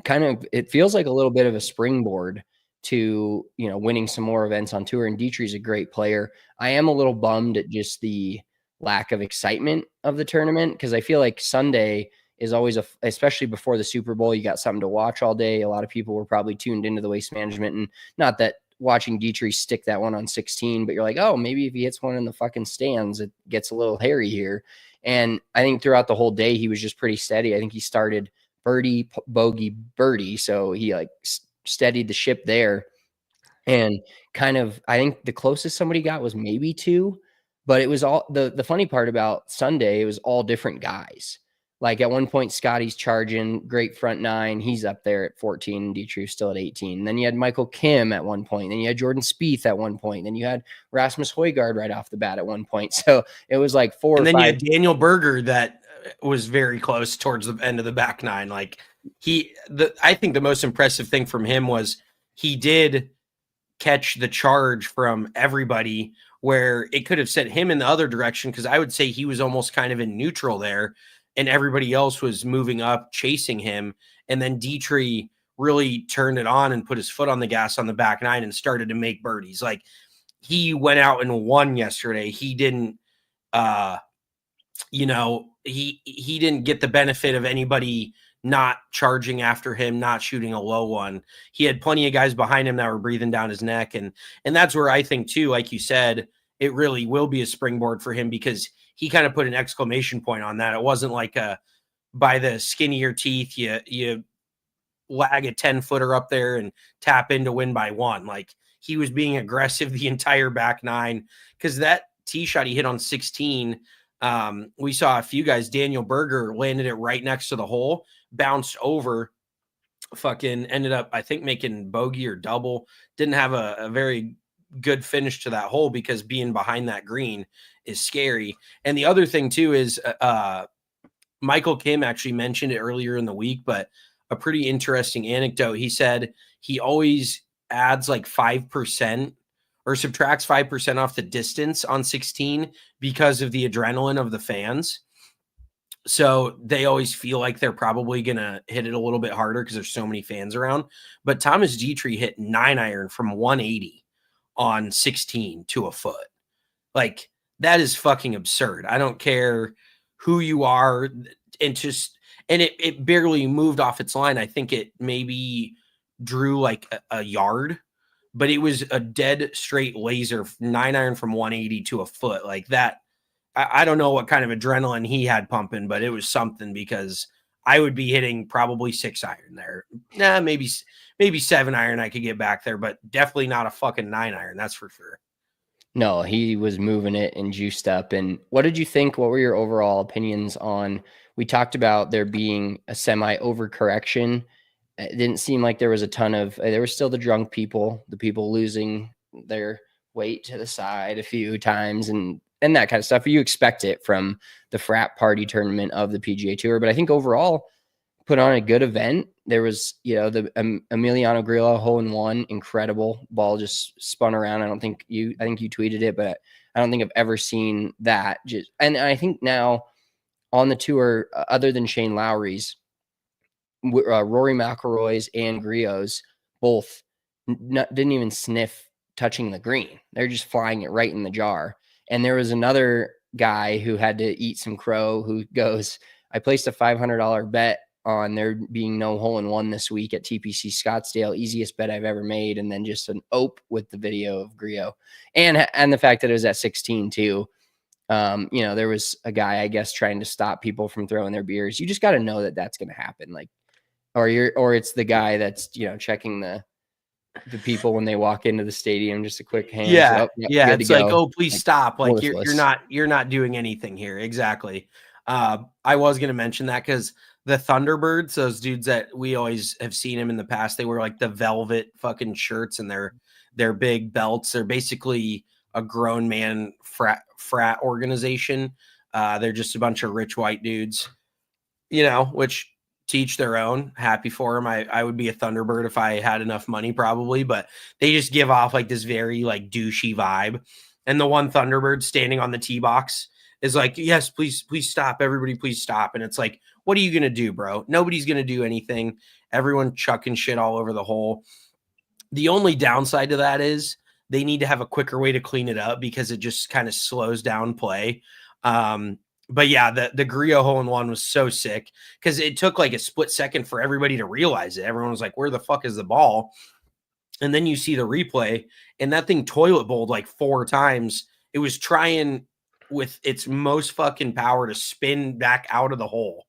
kind of, it feels like a little bit of a springboard to, you know, winning some more events on tour. And Detry's a great player. I am a little bummed at just the lack of excitement of the tournament, because I feel like Sunday is always especially before the Super Bowl, you got something to watch all day. A lot of people were probably tuned into the Waste Management, and not that watching Detry stick that one on 16, but you're like, oh, maybe if he hits one in the fucking stands, it gets a little hairy here. And I think throughout the whole day, he was just pretty steady. I think he started birdie, bogey, birdie. So he like steadied the ship there. And kind of, I think the closest somebody got was maybe 2, but it was all the funny part about Sunday, it was all different guys. Like at one point, Scotty's charging, great front 9. He's up there at 14, and Detry's still at 18. And then you had Michael Kim at one point. Then you had Jordan Spieth at one point. Then you had Rasmus Højgaard right off the bat at one point. So it was like 4 and or 5. And then you had Daniel Berger that was very close towards the end of the back 9. Like I think the most impressive thing from him was he did catch the charge from everybody where it could have sent him in the other direction, because I would say he was almost kind of in neutral there, and everybody else was moving up, chasing him. And then Detry really turned it on and put his foot on the gas on the back 9 and started to make birdies. Like, he went out and won yesterday. He didn't, he didn't get the benefit of anybody not charging after him, not shooting a low one. He had plenty of guys behind him that were breathing down his neck. And that's where I think too, like you said, it really will be a springboard for him, because he kind of put an exclamation point on that. It wasn't like by the skin of your teeth, you lag a 10-footer up there and tap in to win by 1. Like, he was being aggressive the entire back 9, because that tee shot he hit on 16, we saw a few guys. Daniel Berger landed it right next to the hole, bounced over, fucking ended up, I think, making bogey or double. Didn't have a very good finish to that hole, because being behind that green is scary. And the other thing too is Michael Kim actually mentioned it earlier in the week, but a pretty interesting anecdote. He said he always adds like 5% or subtracts 5% off the distance on 16 because of the adrenaline of the fans. So they always feel like they're probably going to hit it a little bit harder because there's so many fans around. But Thomas Detry hit 9-iron from 180 on 16 to a foot. Like, that is fucking absurd. I don't care who you are. And it barely moved off its line. I think it maybe drew like a yard, but it was a dead straight laser, 9-iron from 180 to a foot. Like that, I don't know what kind of adrenaline he had pumping, but it was something, because I would be hitting probably 6-iron there. Nah, maybe 7-iron I could get back there, but definitely not a fucking 9-iron. That's for sure. No, he was moving it and juiced up. And what did you think? What were your overall opinions on, we talked about there being a semi overcorrection. It didn't seem like there was a ton of, there were still the drunk people, the people losing their weight to the side a few times and that kind of stuff. You expect it from the frat party tournament of the PGA Tour. But I think overall put on a good event. There was, the Emiliano Grillo hole-in-one, incredible. Ball just spun around. I think you tweeted it, but I don't think I've ever seen that. And I think now on the tour, other than Shane Lowry's, Rory McIlroy's and Grillo's both didn't even sniff touching the green. They're just flying it right in the jar. And there was another guy who had to eat some crow who goes, I placed a $500 bet on there being no hole-in-one this week at TPC Scottsdale. Easiest bet I've ever made. And then just an ope with the video of Grillo. And the fact that it was at 16 too. There was a guy, I guess, trying to stop people from throwing their beers. You just got to know that that's going to happen. Like, or it's the guy that's, checking the the people when they walk into the stadium, just a quick hand. Yeah. Oh, yep, Yeah. good It's to like, go. oh, please stop. Like Worthless. you're not doing anything here. Exactly. I was going to mention that because the Thunderbirds, those dudes that we always have seen him in the past, they wear like the velvet fucking shirts and their big belts. They're basically a grown man frat organization. They're just a bunch of rich white dudes, which teach their own. Happy for them. I would be a Thunderbird if I had enough money, probably, but they just give off like this very like douchey vibe. And the one Thunderbird standing on the tee box is like, yes, please stop. Everybody, please stop. And it's like, what are you going to do, bro? Nobody's going to do anything. Everyone chucking shit all over the hole. The only downside to that is they need to have a quicker way to clean it up because it just kind of slows down play. But yeah, the Grillo hole-in-one was so sick because it took like a split second for everybody to realize it. Everyone was like, where the fuck is the ball? And then you see the replay, and that thing toilet bowled like 4 times. It was trying with its most fucking power to spin back out of the hole.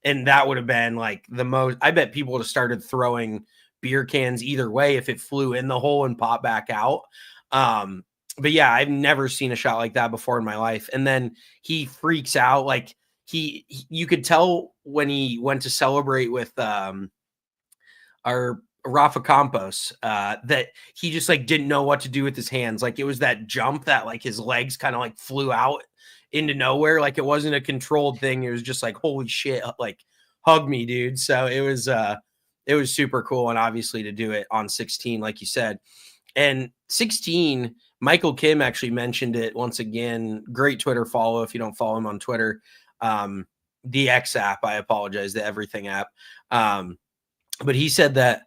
And that would have been like the most. I bet people would have started throwing beer cans either way if it flew in the hole and popped back out. But yeah, I've never seen a shot like that before in my life. And then he freaks out. Like you could tell when he went to celebrate with our Rafa Campos, that he just like didn't know what to do with his hands. Like it was that jump that like his legs kind of like flew out into nowhere. Like it wasn't a controlled thing. It was just like, holy shit, like hug me, dude. So it was super cool. And obviously to do it on 16, like you said, and 16, Michael Kim actually mentioned it once again. Great Twitter follow if you don't follow him on Twitter. The X app, I apologize, the Everything app. But he said that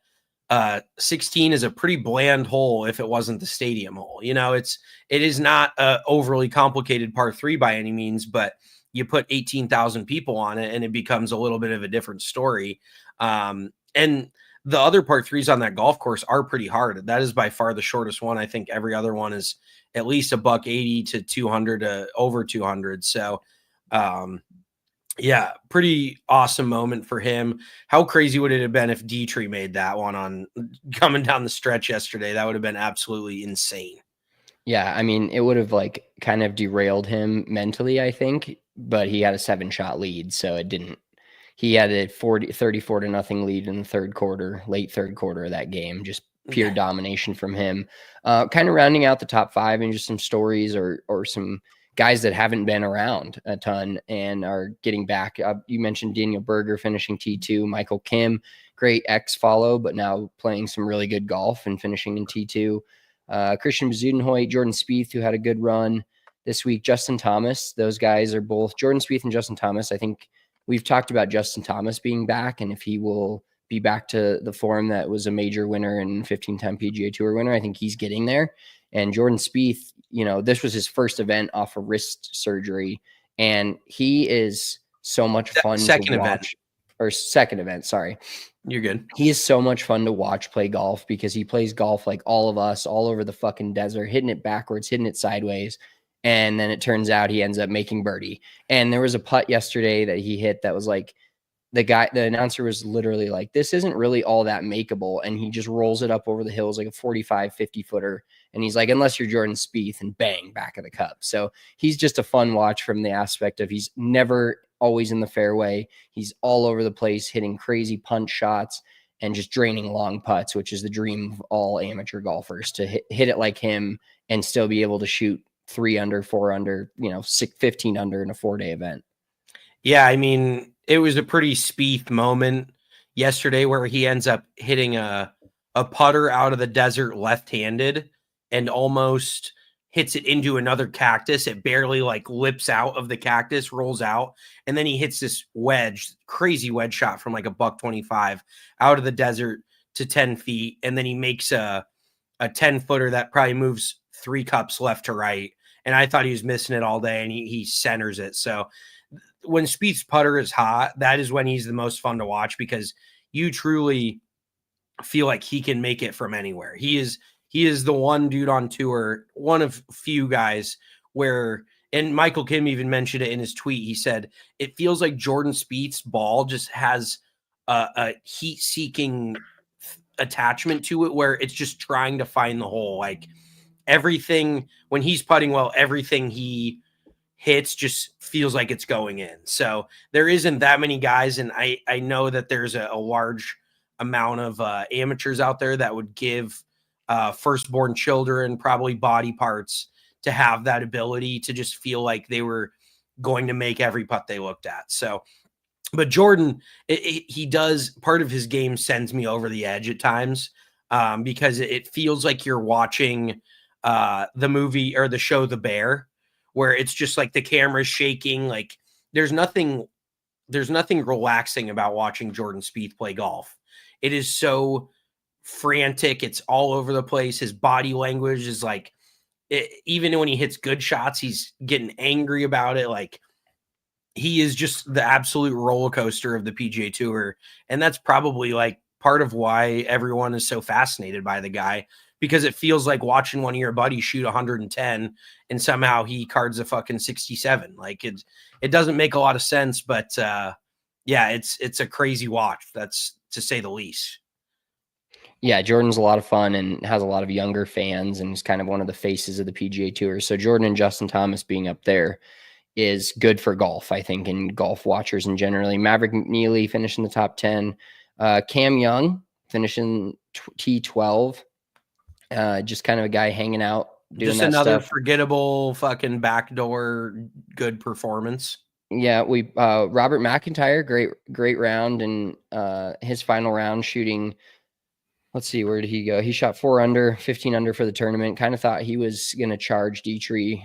16 is a pretty bland hole if it wasn't the stadium hole. It is not a overly complicated par 3 by any means, but you put 18,000 people on it and it becomes a little bit of a different story. And the other par 3s on that golf course are pretty hard. That is by far the shortest one. I think every other one is at least $180 to 200 to over 200. So, yeah, pretty awesome moment for him. How crazy would it have been if Detry made that one on coming down the stretch yesterday? That would have been absolutely insane. Yeah, I mean, it would have like kind of derailed him mentally, I think, but he had a 7-shot lead, so it didn't. He had a 34 to nothing lead in the third quarter, late third quarter of that game. Just pure domination from him. Kind of rounding out the top 5 and just some stories or some guys that haven't been around a ton and are getting back. You mentioned Daniel Berger finishing T2, Michael Kim, great X follow, but now playing some really good golf and finishing in T2. Christian Bezuidenhout, Jordan Spieth, who had a good run this week. Justin Thomas, those guys are both Jordan Spieth and Justin Thomas. I think we've talked about Justin Thomas being back, and if he will be back to the form that was a major winner and 15-time PGA Tour winner, I think he's getting there. And Jordan Spieth, this was his first event off of wrist surgery, and he is so much fun to watch. Or second event, sorry. You're good. He is so much fun to watch play golf because he plays golf like all of us, all over the fucking desert, hitting it backwards, hitting it sideways. And then it turns out he ends up making birdie. And there was a putt yesterday that he hit that was like, the announcer was literally like, this isn't really all that makeable. And he just rolls it up over the hills like a 45, 50 footer. And he's like, unless you're Jordan Spieth, and bang, back of the cup. So he's just a fun watch from the aspect of he's never always in the fairway. He's all over the place, hitting crazy punch shots and just draining long putts, which is the dream of all amateur golfers, to hit it like him and still be able to shoot 3 under, 4 under, 15 under in a 4-day event. Yeah, I mean, it was a pretty Spieth moment yesterday where he ends up hitting a putter out of the desert left-handed and almost hits it into another cactus. It barely like lips out of the cactus, rolls out, and then he hits this crazy wedge shot from like a $125 out of the desert to 10 feet. And then he makes a 10-footer that probably moves 3 cups left to right. And I thought he was missing it all day, and he centers it. So when Spieth's putter is hot, that is when he's the most fun to watch because you truly feel like he can make it from anywhere. He is the one dude on tour, one of few guys where, and Michael Kim even mentioned it in his tweet. He said, it feels like Jordan Spieth's ball just has a heat-seeking attachment to it where it's just trying to find the hole. Like everything, when he's putting well, everything he hits just feels like it's going in. So there isn't that many guys. And I know that there's a large amount of amateurs out there that would give firstborn children probably body parts to have that ability to just feel like they were going to make every putt they looked at. So, but Jordan, he does, part of his game sends me over the edge at times because it feels like you're watching the movie or the show The Bear, where it's just like the camera's shaking. Like there's nothing relaxing about watching Jordan Spieth play golf. It is so frantic. It's all over the place. His body language is like, even when he hits good shots, he's getting angry about it. Like he is just the absolute roller coaster of the PGA Tour. And that's probably like part of why everyone is so fascinated by the guy, because it feels like watching one of your buddies shoot 110 and somehow he cards a fucking 67. Like it doesn't make a lot of sense, but yeah, it's a crazy watch. That's to say the least. Yeah, Jordan's a lot of fun and has a lot of younger fans and is kind of one of the faces of the PGA Tour. So Jordan and Justin Thomas being up there is good for golf, I think, and golf watchers in generally. Maverick McNeely finishing the top 10. Cam Young finishing T12. Just kind of a guy hanging out, doing just that another stuff. Forgettable fucking backdoor good performance. Yeah, Robert McIntyre, great round, and his final round shooting. Let's see, where did he go? He shot 4 under, 15 under for the tournament. Kind of thought he was going to charge Detry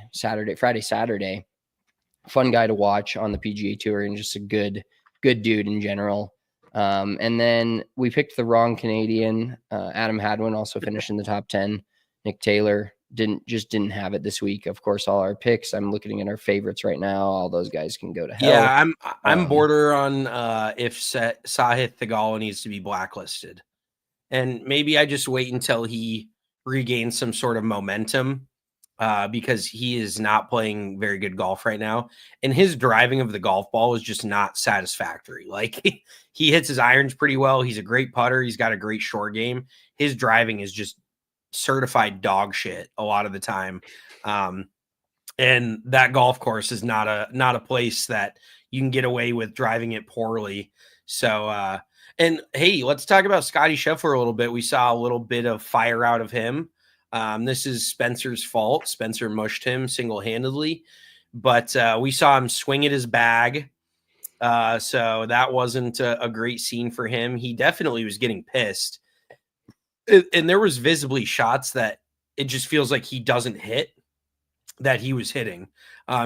Friday, Saturday. Fun guy to watch on the PGA Tour and just a good dude in general. And then we picked the wrong Canadian. Adam Hadwin also finished in the top 10. Nick Taylor didn't have it this week. Of course, all our picks, I'm looking at our favorites right now. All those guys can go to hell. Yeah, I'm border on if Sahith Theegala needs to be blacklisted. And maybe I just wait until he regains some sort of momentum because he is not playing very good golf right now. And his driving of the golf ball is just not satisfactory. Like he hits his irons pretty well. He's a great putter. He's got a great short game. His driving is just certified dog shit a lot of the time. And that golf course is not a place that you can get away with driving it poorly. So, and hey, let's talk about Scotty Scheffler a little bit. We saw a little bit of fire out of him. This is Spencer's fault. Spencer mushed him single-handedly, but we saw him swing at his bag. So that wasn't a great scene for him. He definitely was getting pissed. And there was visibly shots that it just feels like he doesn't hit that he was hitting.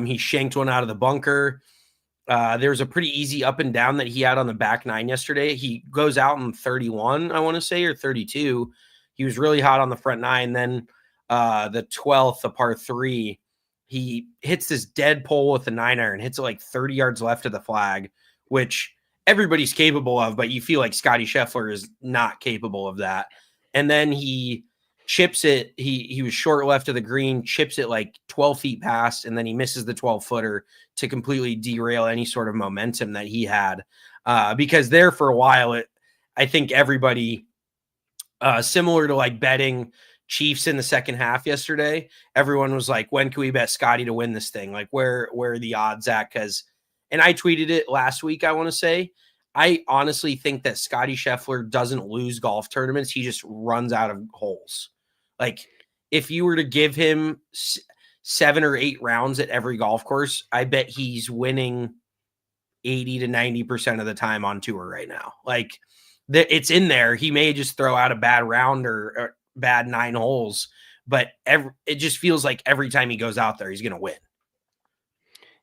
He shanked one out of the bunker. There was a pretty easy up and down that he had on the back nine yesterday. He goes out in 31, I want to say, or 32. He was really hot on the front nine. Then the 12th, the par 3, he hits this dead pole with the 9-iron, hits it like 30 yards left of the flag, which everybody's capable of, but you feel like Scotty Scheffler is not capable of that. And then he chips it. He was short left of the green, chips it like 12 feet past, and then he misses the 12-footer to completely derail any sort of momentum that he had. Because there for a while, I think everybody, similar to like betting Chiefs in the second half yesterday, everyone was like, when can we bet Scotty to win this thing? Like where are the odds at? And I tweeted it last week, I want to say, I honestly think that Scotty Scheffler doesn't lose golf tournaments. He just runs out of holes. Like if you were to give him 7 or 8 rounds at every golf course, I bet he's winning 80 to 90% of the time on tour right now. Like it's in there. He may just throw out a bad round or bad 9 holes, but it just feels like every time he goes out there, he's going to win.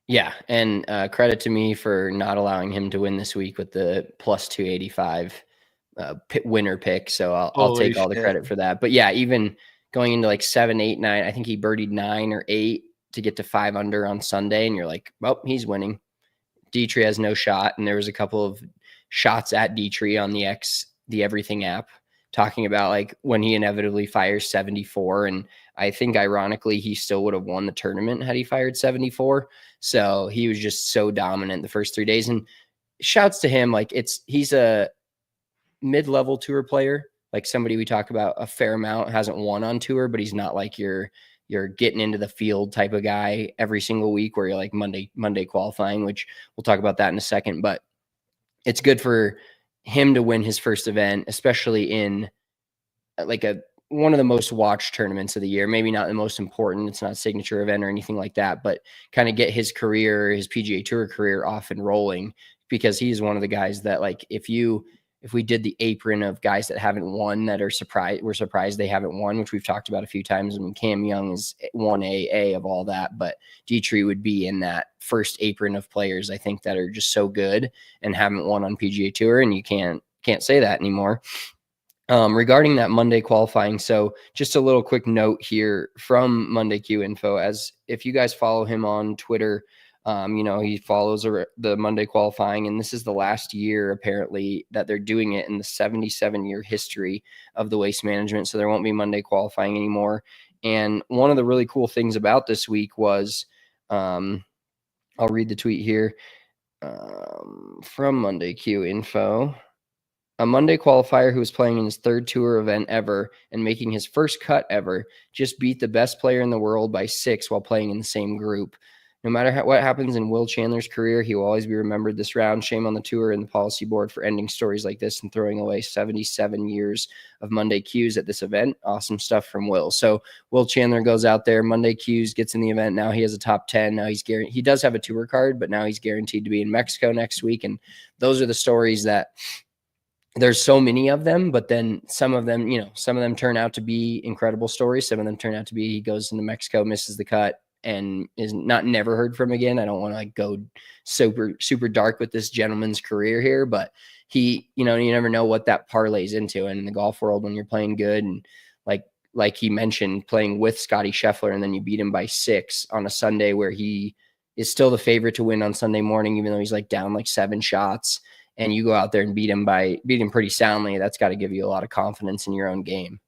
Yeah, and credit to me for not allowing him to win this week with the plus 285 winner pick. So I'll take all the credit for that. But yeah, even going into like 7, 8, 9, I think he birdied 9 or 8 to get to 5 under on Sunday. And you're like, well, he's winning. Detry has no shot. And there was a couple of shots at Detry on the Everything app talking about like when he inevitably fires 74. And I think ironically, he still would have won the tournament had he fired 74. So he was just so dominant the first 3 days. And shouts to him, like he's a mid-level tour player. like somebody we talk about a fair amount, hasn't won on tour, but he's not like you're getting into the field type of guy every single week where you're like Monday qualifying, which we'll talk about that in a second. But it's good for him to win his first event, especially in like one of the most watched tournaments of the year. Maybe not the most important. It's not a signature event or anything like that, but kind of get his PGA Tour career off and rolling, because he's one of the guys that, like, if we did the apron of guys that haven't won that are we're surprised they haven't won, which we've talked about a few times. I mean, Cam Young is 1A of all that, but Detry would be in that first apron of players, I think, that are just so good and haven't won on PGA Tour, and you can't say that anymore. Regarding that Monday qualifying, so just a little quick note here from Monday Q Info, as if you guys follow him on Twitter, he follows the Monday qualifying, and this is the last year apparently that they're doing it in the 77-year history of the Waste Management. So there won't be Monday qualifying anymore. And one of the really cool things about this week was, I'll read the tweet here from Monday Q Info. A Monday qualifier who was playing in his third tour event ever and making his first cut ever just beat the best player in the world by 6 while playing in the same group. No matter what happens in Will Chandler's career, he will always be remembered this round. Shame on the tour and the policy board for ending stories like this and throwing away 77 years of Monday Qs at this event. Awesome stuff from Will. So Will Chandler goes out there, Monday Qs, gets in the event. Now he has a top 10. Now he does have a tour card, but now he's guaranteed to be in Mexico next week. And those are the stories that, there's so many of them, but then some of them turn out to be incredible stories. Some of them turn out to be, he goes into Mexico, misses the cut, and is never heard from again. I don't want to go super, super dark with this gentleman's career here, but he, you never know what that parlays into. And in the golf world, when you're playing good, and like he mentioned, playing with Scotty Scheffler, and then you beat him by 6 on a Sunday where he is still the favorite to win on Sunday morning, even though he's down 7 shots. And you go out there and beat him pretty soundly, that's got to give you a lot of confidence in your own game.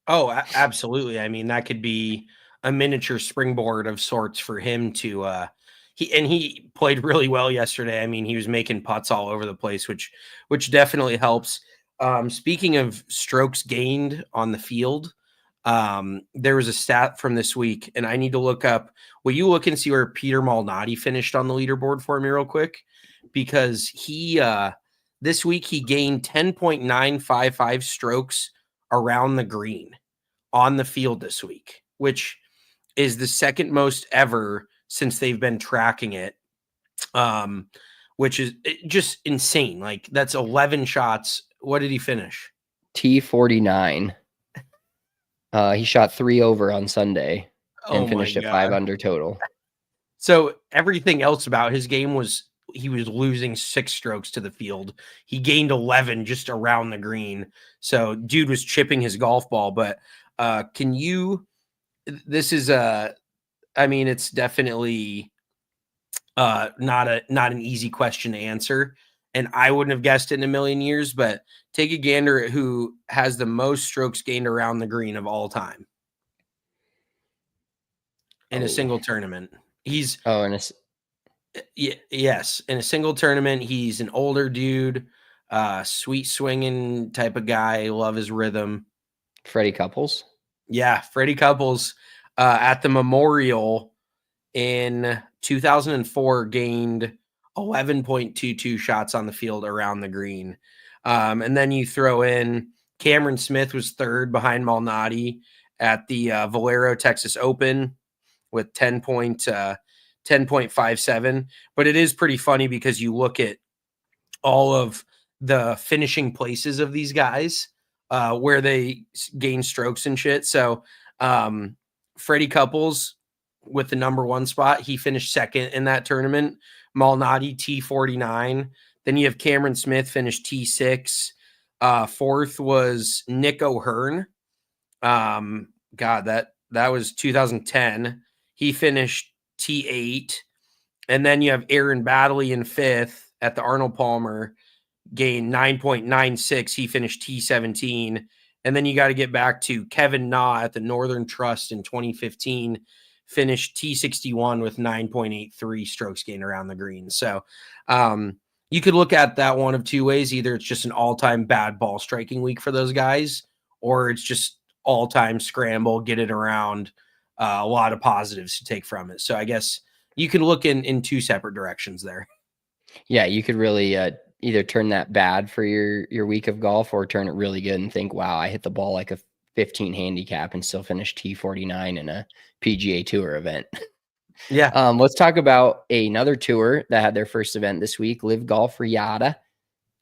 Oh, absolutely. I mean, that could be a miniature springboard of sorts for him to he played really well yesterday. I mean, he was making putts all over the place, which definitely helps. Speaking of strokes gained on the field, there was a stat from this week, and I need to look up. Will you look and see where Peter Malnati finished on the leaderboard for me real quick? Because he this week he gained 10.955 strokes around the green on the field this week, which is the second most ever since they've been tracking it, which is just insane. That's 11 shots. What did he finish? T49. He shot 3 over on Sunday and finished at 5 under total. So everything else about his game was, he was losing 6 strokes to the field. He gained 11 just around the green. So dude was chipping his golf ball. But it's definitely not an easy question to answer. And I wouldn't have guessed it in a million years, but take a gander at who has the most strokes gained around the green of all time in a single tournament. Yes, in a single tournament. He's an older dude, sweet swinging type of guy. Love his rhythm. Freddie Couples. Yeah, Freddie Couples at the Memorial in 2004 gained 11.22 shots on the field around the green. And then you throw in Cameron Smith was third behind Malnati at the Valero Texas Open with 10.57. But it is pretty funny because you look at all of the finishing places of these guys where they gain strokes and shit. So Freddie Couples with the number 1 spot, he finished second in that tournament. Malnati T49. Then you have Cameron Smith finished T6. Fourth was Nick O'Hearn. God, that was 2010. He finished T8. And then you have Aaron Baddeley in 5th at the Arnold Palmer, gained 9.96. He finished T17. And then you got to get back to Kevin Na at the Northern Trust in 2015, finished T61 with 9.83 strokes gained around the green. So you could look at that one of two ways. Either it's just an all-time bad ball striking week for those guys, or it's just all-time scramble, get it around, a lot of positives to take from it. So I guess you can look in two separate directions there. Yeah, you could really either turn that bad for your week of golf or turn it really good and think, wow, I hit the ball like a 15 handicap and still finish T49 in a PGA Tour event. Yeah. Let's talk about another tour that had their first event this week, Live Golf Regatta,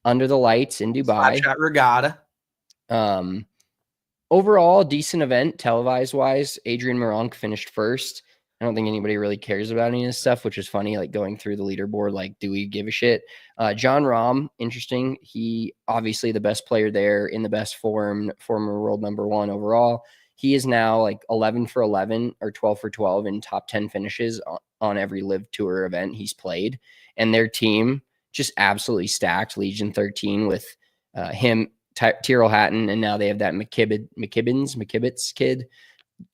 under the lights in Dubai. Slapshot Regatta. Overall, decent event, televised wise. Adrian Meronk finished first. I don't think anybody really cares about any of this stuff, which is funny, like going through the leaderboard, like, do we give a shit? John Rahm, interesting. He obviously the best player there, in the best form, former world number 1 overall. He is now like 11 for 11 or 12 for 12 in top 10 finishes on every Live Tour event he's played. And their team just absolutely stacked. Legion 13 with him, Tyrrell Hatton, and now they have that McKibbitz kid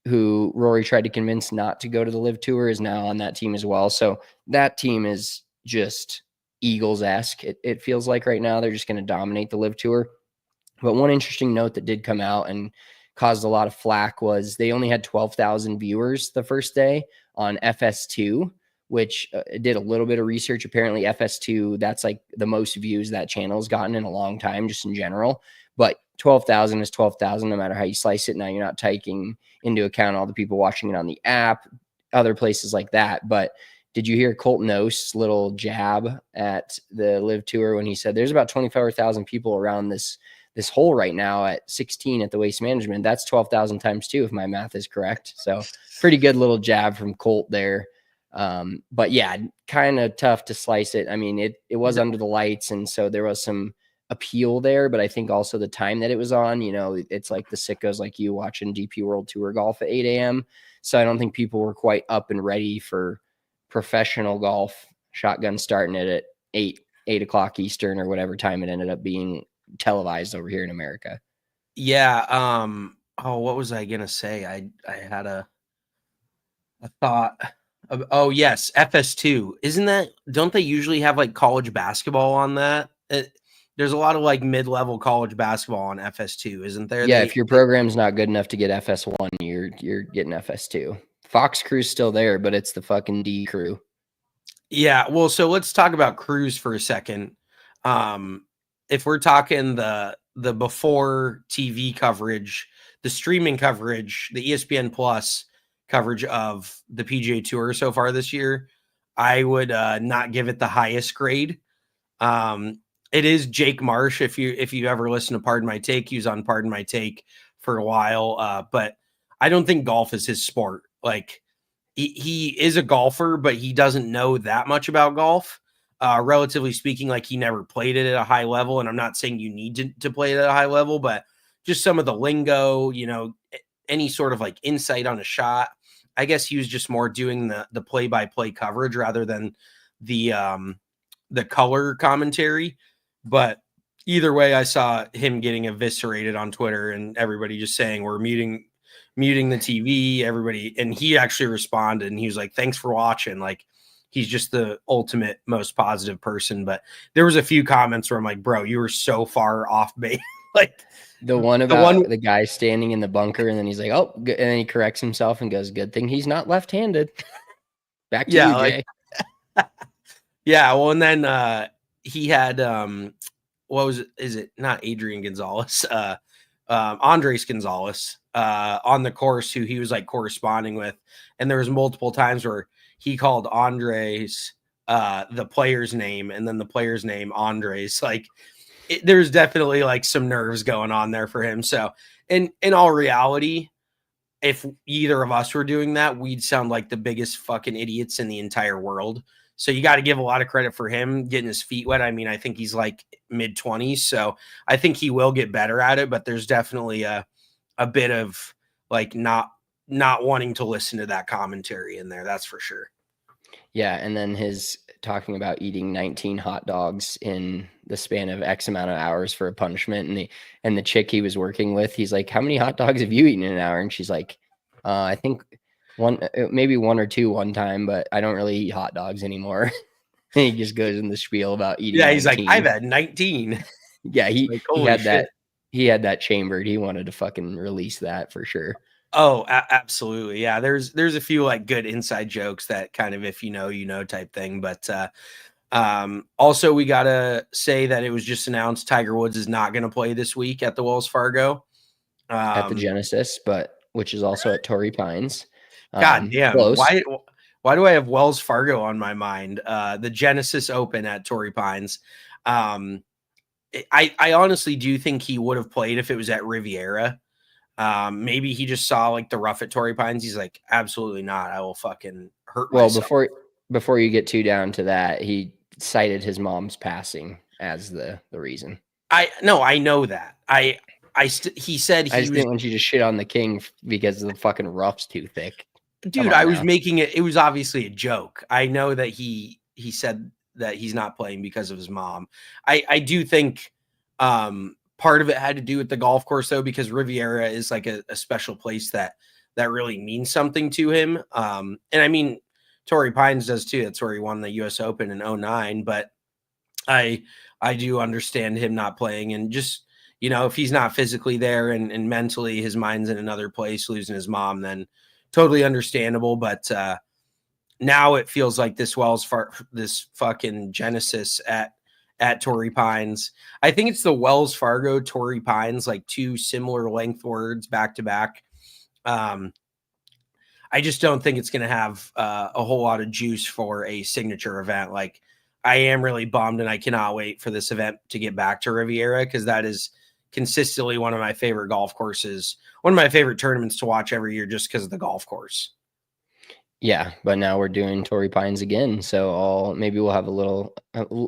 who Rory tried to convince not to go to the Live Tour, is now on that team as well. So that team is just Eagles-esque. It feels like right now they're just going to dominate the Live Tour. But one interesting note that did come out and caused a lot of flack was they only had 12,000 viewers the first day on FS2, which did a little bit of research. Apparently FS2, that's like the most views that channel's gotten in a long time, just in general. But 12,000 is 12,000 no matter how you slice it. Now you're not taking into account all the people watching it on the app, other places like that. But did you hear Colton Ost's little jab at the Live Tour when he said there's about 24,000 people around this hole right now at 16 at the Waste Management? That's 12,000 times 2 if my math is correct. So pretty good little jab from Colt there. But yeah, kind of tough to slice it. I mean, it was under the lights, and so there was some appeal there, but I think also the time that it was on, you know, it's like the sickos like you watching DP World Tour golf at 8 a.m. So I don't think people were quite up and ready for professional golf, shotgun starting it at 8 o'clock Eastern or whatever time it ended up being televised over here in America. Yeah. What was I gonna say? I had a thought. Oh yes, FS2. Don't they usually have like college basketball on that? There's a lot of like mid-level college basketball on FS2, isn't there? Yeah, if your program's not good enough to get FS1, you're getting FS2. Fox Crew's still there, but it's the fucking D crew. Yeah, well, so let's talk about crews for a second. If we're talking the before TV coverage, the streaming coverage, the ESPN Plus coverage of the PGA Tour so far this year, I would not give it the highest grade. It is Jake Marsh. If you ever listen to Pardon My Take, he was on Pardon My Take for a while. But I don't think golf is his sport. Like he is a golfer, but he doesn't know that much about golf. Relatively speaking, like he never played it at a high level. And I'm not saying you need to play it at a high level, but just some of the lingo, you know, any sort of like insight on a shot. I guess he was just more doing the play-by-play coverage rather than the color commentary. But either way, I saw him getting eviscerated on Twitter and everybody just saying we're muting the TV, everybody. And he actually responded and he was like, thanks for watching. Like he's just the ultimate, most positive person. But there was a few comments where I'm like, bro, you were so far off base. Like the one about the guy standing in the bunker and then he's like, oh, and then he corrects himself and goes, good thing he's not left-handed. Back to you, Jay. Yeah. Well, and then he had is it not Adrian Gonzalez, Andres Gonzalez on the course, who he was like corresponding with, and there was multiple times where he called Andres the player's name and then the player's name Andres. Like there's definitely like some nerves going on there for him. So in all reality, if either of us were doing that, we'd sound like the biggest fucking idiots in the entire world. So you got to give a lot of credit for him getting his feet wet. I mean, I think he's like mid-20s, so I think he will get better at it, but there's definitely a bit of like not wanting to listen to that commentary in there. That's for sure. Yeah, and then his talking about eating 19 hot dogs in the span of X amount of hours for a punishment, and the chick he was working with, he's like, how many hot dogs have you eaten in an hour? And she's like, I think maybe one or two one time, but I don't really eat hot dogs anymore. he just goes in the spiel about eating. Yeah, he's 19. like, I've had 19. Yeah, he like, had shit. he had that chambered. He wanted to fucking release that for sure. Oh, absolutely. Yeah, there's a few like good inside jokes that kind of if you know type thing. But also we gotta say that it was just announced Tiger Woods is not going to play this week at the Wells Fargo. At the Genesis, which is also at Torrey Pines. God damn. Close. Why do I have Wells Fargo on my mind? The Genesis Open at Torrey Pines. I honestly do think he would have played if it was at Riviera. Maybe he just saw like the rough at Torrey Pines. He's like, absolutely not. I will fucking hurt myself. Well, before you get too down to that, he cited his mom's passing as the reason. I know that. He said he didn't want you to shit on the king because the fucking rough's too thick. Dude, I was making it. It was obviously a joke. I know that he said that he's not playing because of his mom. I do think part of it had to do with the golf course though, because Riviera is like a special place that really means something to him. And I mean, Torrey Pines does too. That's where he won the US Open in 2009. But I do understand him not playing, and just, if he's not physically there and mentally his mind's in another place, losing his mom, then totally understandable. But now it feels like this this fucking Genesis at Torrey Pines. I think it's the Wells Fargo Torrey Pines, like two similar length words back to back. I just don't think it's going to have a whole lot of juice for a signature event. Like, I am really bummed, and I cannot wait for this event to get back to Riviera, because that is consistently one of my favorite golf courses, one of my favorite tournaments to watch every year, just because of the golf course. Yeah, but now we're doing Torrey Pines again, so maybe we'll have a little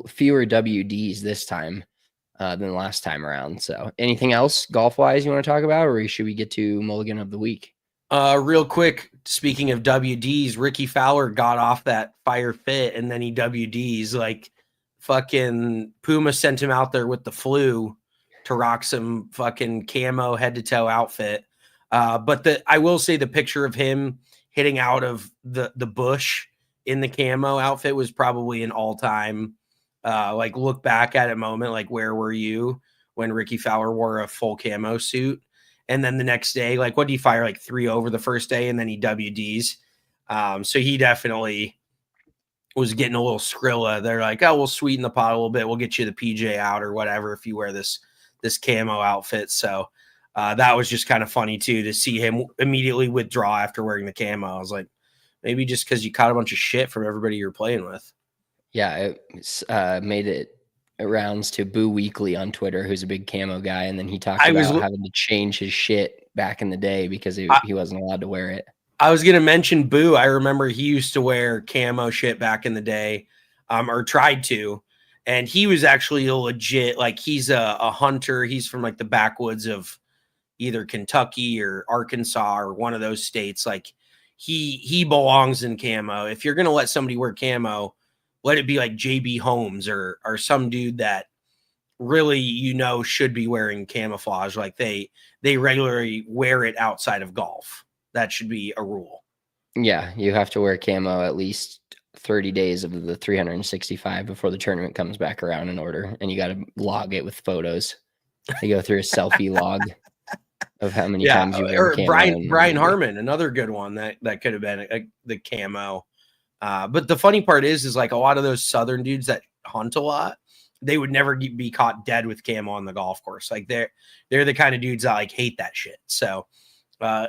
fewer WDs this time than last time around. So, anything else golf wise you want to talk about, or should we get to Mulligan of the Week? Real quick, speaking of WDs, Ricky Fowler got off that fire fit, and then he WDs. Like, fucking Puma sent him out there with the flu to rock some fucking camo head to toe outfit. But I will say the picture of him hitting out of the bush in the camo outfit was probably an all-time like look back at it moment. Like, where were you when Ricky Fowler wore a full camo suit? And then the next day, like, what did he fire? Like 3 over the first day, and then he WDs. So he definitely was getting a little Skrilla. They're like, oh, we'll sweeten the pot a little bit. We'll get you the PJ out or whatever if you wear this camo outfit. So that was just kind of funny too, to see him immediately withdraw after wearing the camo. I was like, maybe just because you caught a bunch of shit from everybody you're playing with. Yeah, it made it rounds to Boo Weekly on Twitter, who's a big camo guy, and then he talked about having to change his shit back in the day because he wasn't allowed to wear it. I was going to mention Boo. I remember he used to wear camo shit back in the day, or tried to, and he was actually a legit, like, he's a hunter. He's from like the backwoods of either Kentucky or Arkansas or one of those states. Like, he belongs in camo. If you're going to let somebody wear camo, let it be like JB Holmes or some dude that really, should be wearing camouflage. Like, they regularly wear it outside of golf. That should be a rule. Yeah, you have to wear camo at least 30 days of the 365 before the tournament comes back around in order. And you got to log it with photos. You go through a selfie log of how many times you wear camo. Brian Harmon, another good one that could have been the camo. But the funny part is like a lot of those Southern dudes that hunt a lot, they would never be caught dead with camo on the golf course. Like, they're the kind of dudes that like hate that shit. So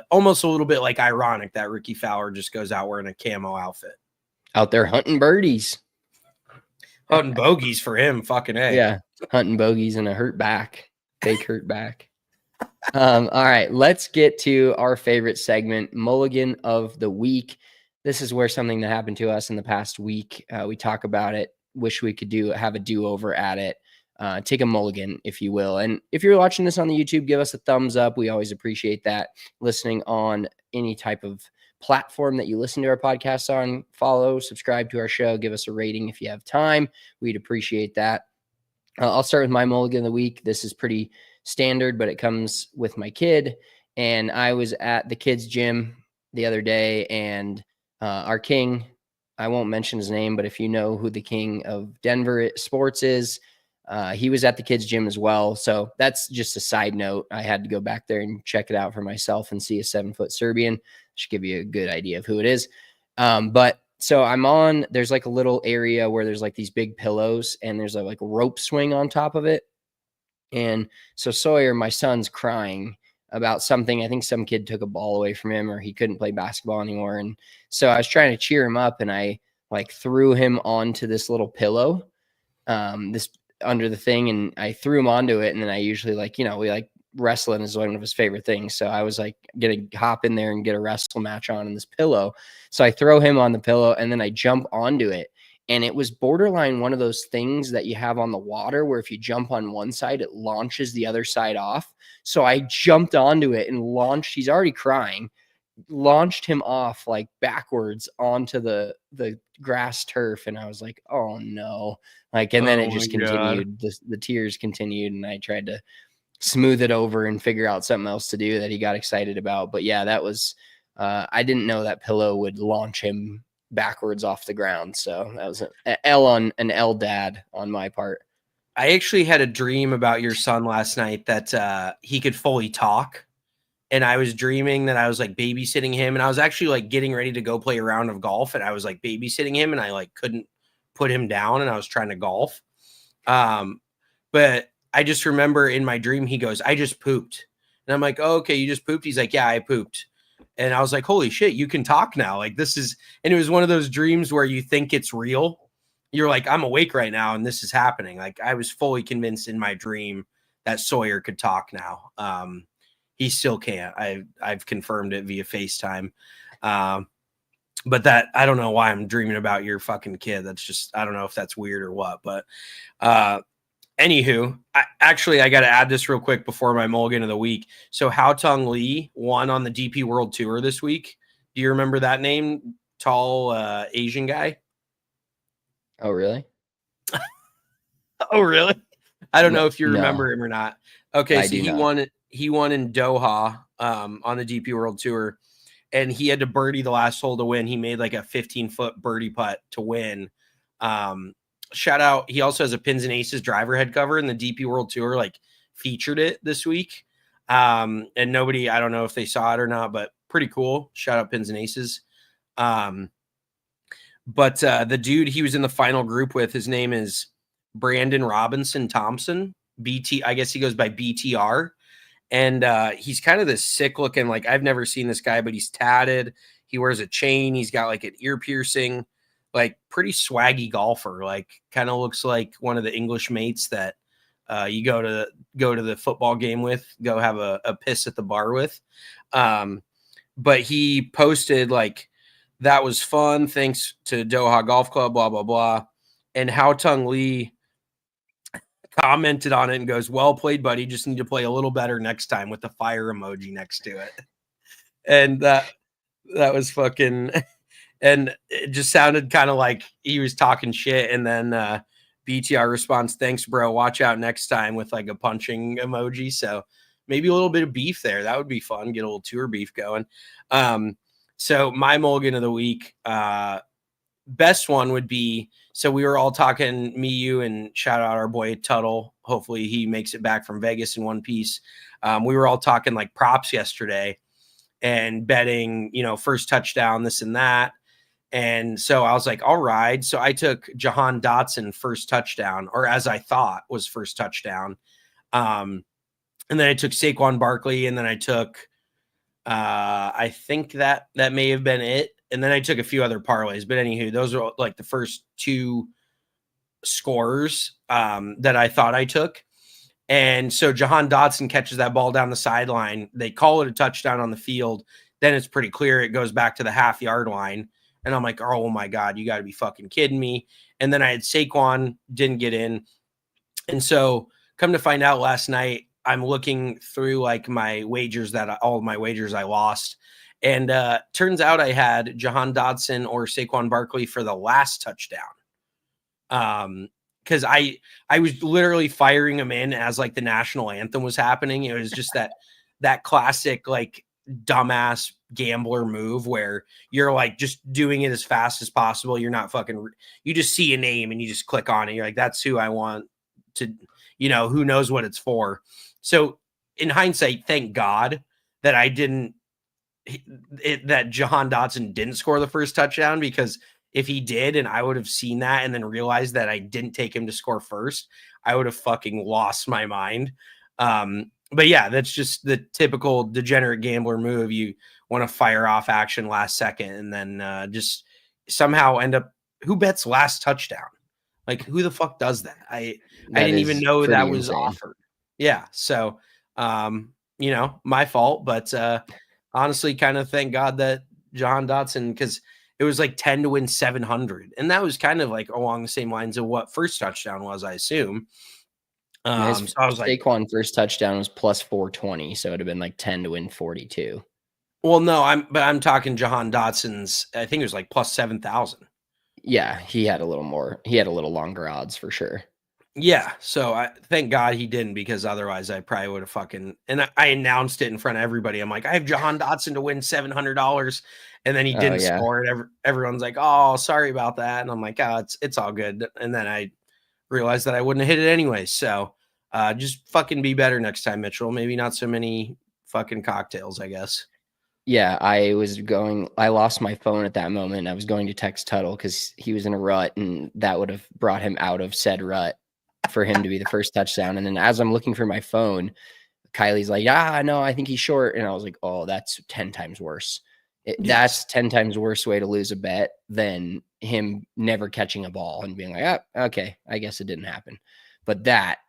almost a little bit like ironic that Ricky Fowler just goes out wearing a camo outfit. Out there hunting birdies. Hunting bogeys for him, fucking A. Yeah, hunting bogeys and a hurt back. Fake hurt back. All right, let's get to our favorite segment, Mulligan of the Week. This is where something that happened to us in the past week, we talk about it, wish we could have a do-over at it. Take a mulligan, if you will. And if you're watching this on the YouTube, give us a thumbs up. We always appreciate that. Listening on any type of platform that you listen to our podcasts on, follow, subscribe to our show, give us a rating if you have time. We'd appreciate that. I'll start with my mulligan of the week. This is pretty standard, but it comes with my kid. And I was at the kids' gym the other day, and our king I won't mention his name, but if you know who the king of Denver sports is, he was at the kids' gym as well. So that's just a side note. I had to go back there and check it out for myself and see a 7-foot Serbian. Should give you a good idea of who it is. But so there's like a little area where there's like these big pillows and there's like a rope swing on top of it. And so Sawyer, my son's crying about something. I think some kid took a ball away from him or he couldn't play basketball anymore. And so I was trying to cheer him up and I like threw him onto this little pillow, this under the thing. And I threw him onto it. And then I usually we like wrestling is one of his favorite things. So I was like going to hop in there and get a wrestle match on in this pillow. So I throw him on the pillow and then I jump onto it. And it was borderline one of those things that you have on the water where if you jump on one side, it launches the other side off. So I jumped onto it and launched. He's already crying. Launched him off like backwards onto the grass turf. And I was like, oh no. And then it just continued. The tears continued. And I tried to smooth it over and figure out something else to do that he got excited about. But yeah, that was, I didn't know that pillow would launch him backwards off the ground. So that was an L dad on my part. I actually had a dream about your son last night that he could fully talk. And I was dreaming that I was like babysitting him and I was actually like getting ready to go play a round of golf and I was like babysitting him and I like couldn't put him down and I was trying to golf. But I just remember in my dream, he goes, I just pooped. And I'm like, oh, okay, you just pooped. He's like, yeah, I pooped. And I was like, holy shit, you can talk now. Like this is, and it was one of those dreams where you think it's real. You're like, I'm awake right now and this is happening. Like I was fully convinced in my dream that Sawyer could talk now. He still can't. I've confirmed it via FaceTime. But that, I don't know why I'm dreaming about your fucking kid. That's just, I don't know if that's weird or what, but anywho, I got to add this real quick before my mulligan of the week. So Haotong Lee won on the DP World Tour this week. Do you remember that name? Tall Asian guy. Oh, really? Oh, really? I don't know if you remember him or not. Okay, I so he won in Doha on the DP World Tour, and he had to birdie the last hole to win. He made like a 15-foot birdie putt to win. Shout out. He also has a Pins and Aces driver head cover, and the DP World Tour like featured it this week. And nobody, I don't know if they saw it or not, but pretty cool. Shout out Pins and Aces. But the dude he was in the final group with, his name is Brandon Robinson Thompson. BT, I guess he goes by BTR. And he's kind of this sick looking, like I've never seen this guy, but he's tatted. He wears a chain. He's got like an ear piercing, like pretty swaggy golfer. Like kind of looks like one of the English mates that you go to the football game with, go have a piss at the bar with. But he posted like, that was fun. Thanks to Doha Golf Club, blah, blah, blah. And Haotong Lee commented on it and goes, well played, buddy. Just need to play a little better next time, with the fire emoji next to it. And that was fucking, and it just sounded kind of like he was talking shit. And then BTR responds, thanks, bro. Watch out next time, with like a punching emoji. So maybe a little bit of beef there. That would be fun. Get a little tour beef going. So my mulligan of the week, best one would be, so we were all talking, me, you, and shout out our boy Tuttle. Hopefully he makes it back from Vegas in one piece. We were all talking like props yesterday and betting, first touchdown, this and that. And so I was like, all right. So I took Jahan Dotson first touchdown, or as I thought was first touchdown. And then I took Saquon Barkley, and then I took, I think that may have been it. And then I took a few other parlays, but anywho, those are like the first two scorers that I thought I took. And so Jahan Dotson catches that ball down the sideline. They call it a touchdown on the field. Then it's pretty clear it goes back to the half-yard line. And I'm like, oh my God, you got to be fucking kidding me. And then I had Saquon, didn't get in. And so come to find out last night, I'm looking through like my wagers all of my wagers I lost. And turns out I had Jahan Dotson or Saquon Barkley for the last touchdown. Because I was literally firing them in as like the national anthem was happening. It was just that classic, like dumbass gambler move where you're like just doing it as fast as possible. You're not fucking, you just see a name and you just click on it. You're like, that's who I want to, who knows what it's for. So in hindsight, thank God that I didn't, that Jahan Dotson didn't score the first touchdown, because if he did and I would have seen that and then realized that I didn't take him to score first, I would have fucking lost my mind. But yeah, that's just the typical degenerate gambler move. You want to fire off action last second and then just somehow end up, who bets last touchdown? Like, who the fuck does that? I didn't even know that was offered. Yeah. So, my fault, but honestly, kind of thank God that Jahan Dotson, because it was like 10 to win 700. And that was kind of like along the same lines of what first touchdown was, I assume. So I was like, Saquon first touchdown was plus 420. So it'd have been like 10 to win 42. Well, no, I'm talking Jahan Dotson's, I think it was like plus 7,000. Yeah. He had a little more, he had a little longer odds for sure. Yeah, so I thank God he didn't, because otherwise I probably would have fucking, and I announced it in front of everybody. I'm like, I have Jahan Dotson to win $700, and then he didn't score it. Everyone's like, oh, sorry about that, and I'm like, oh, it's all good. And then I realized that I wouldn't have hit it anyway. So just fucking be better next time, Mitchell. Maybe not so many fucking cocktails, I guess. Yeah, I lost my phone at that moment. I was going to text Tuttle because he was in a rut, and that would have brought him out of said rut for him to be the first touchdown. And then as I'm looking for my phone, Kylie's like, no, I think he's short. And I was like, oh, that's 10 times worse. That's 10 times worse way to lose a bet than him never catching a ball and being like, okay, I guess it didn't happen. But that,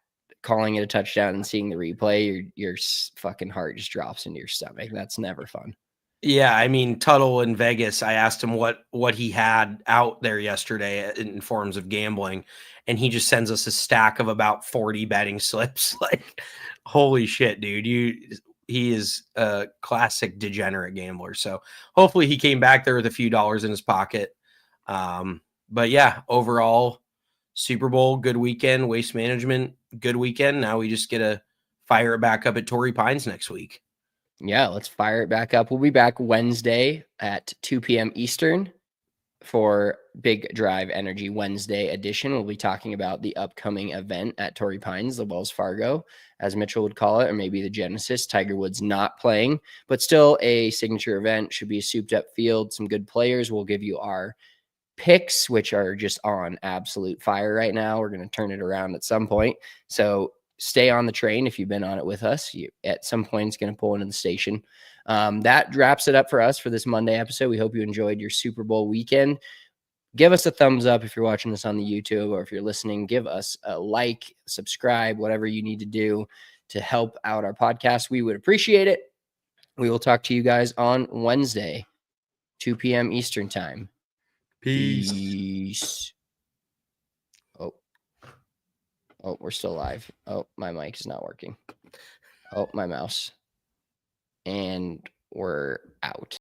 calling it a touchdown and seeing the replay, your fucking heart just drops into your stomach. That's never fun. Yeah, I mean, Tuttle in Vegas, I asked him what he had out there yesterday in forms of gambling, and he just sends us a stack of about 40 betting slips. Like, holy shit, dude. He is a classic degenerate gambler. So hopefully he came back there with a few dollars in his pocket. But yeah, overall, Super Bowl, good weekend. Waste Management, good weekend. Now we just get to fire it back up at Torrey Pines next week. Yeah, let's fire it back up. We'll be back Wednesday at 2 p.m. Eastern for Big Drive Energy Wednesday edition. We'll be talking about the upcoming event at Torrey Pines, the Wells Fargo, as Mitchell would call it, or maybe the Genesis. Tiger Woods not playing, but still a signature event. Should be a souped up field, some good players. We'll give you our picks, which are just on absolute fire right now. We're going to turn it around at some point. So stay on the train if you've been on it with us. You, at some point, it's going to pull into the station. That wraps it up for us for this Monday episode. We hope you enjoyed your Super Bowl weekend. Give us a thumbs up if you're watching this on the YouTube, or if you're listening, give us a like, subscribe, whatever you need to do to help out our podcast. We would appreciate it. We will talk to you guys on Wednesday, 2 p.m. Eastern time. Peace. Oh, we're still live. Oh, my mic is not working. Oh, my mouse. And we're out.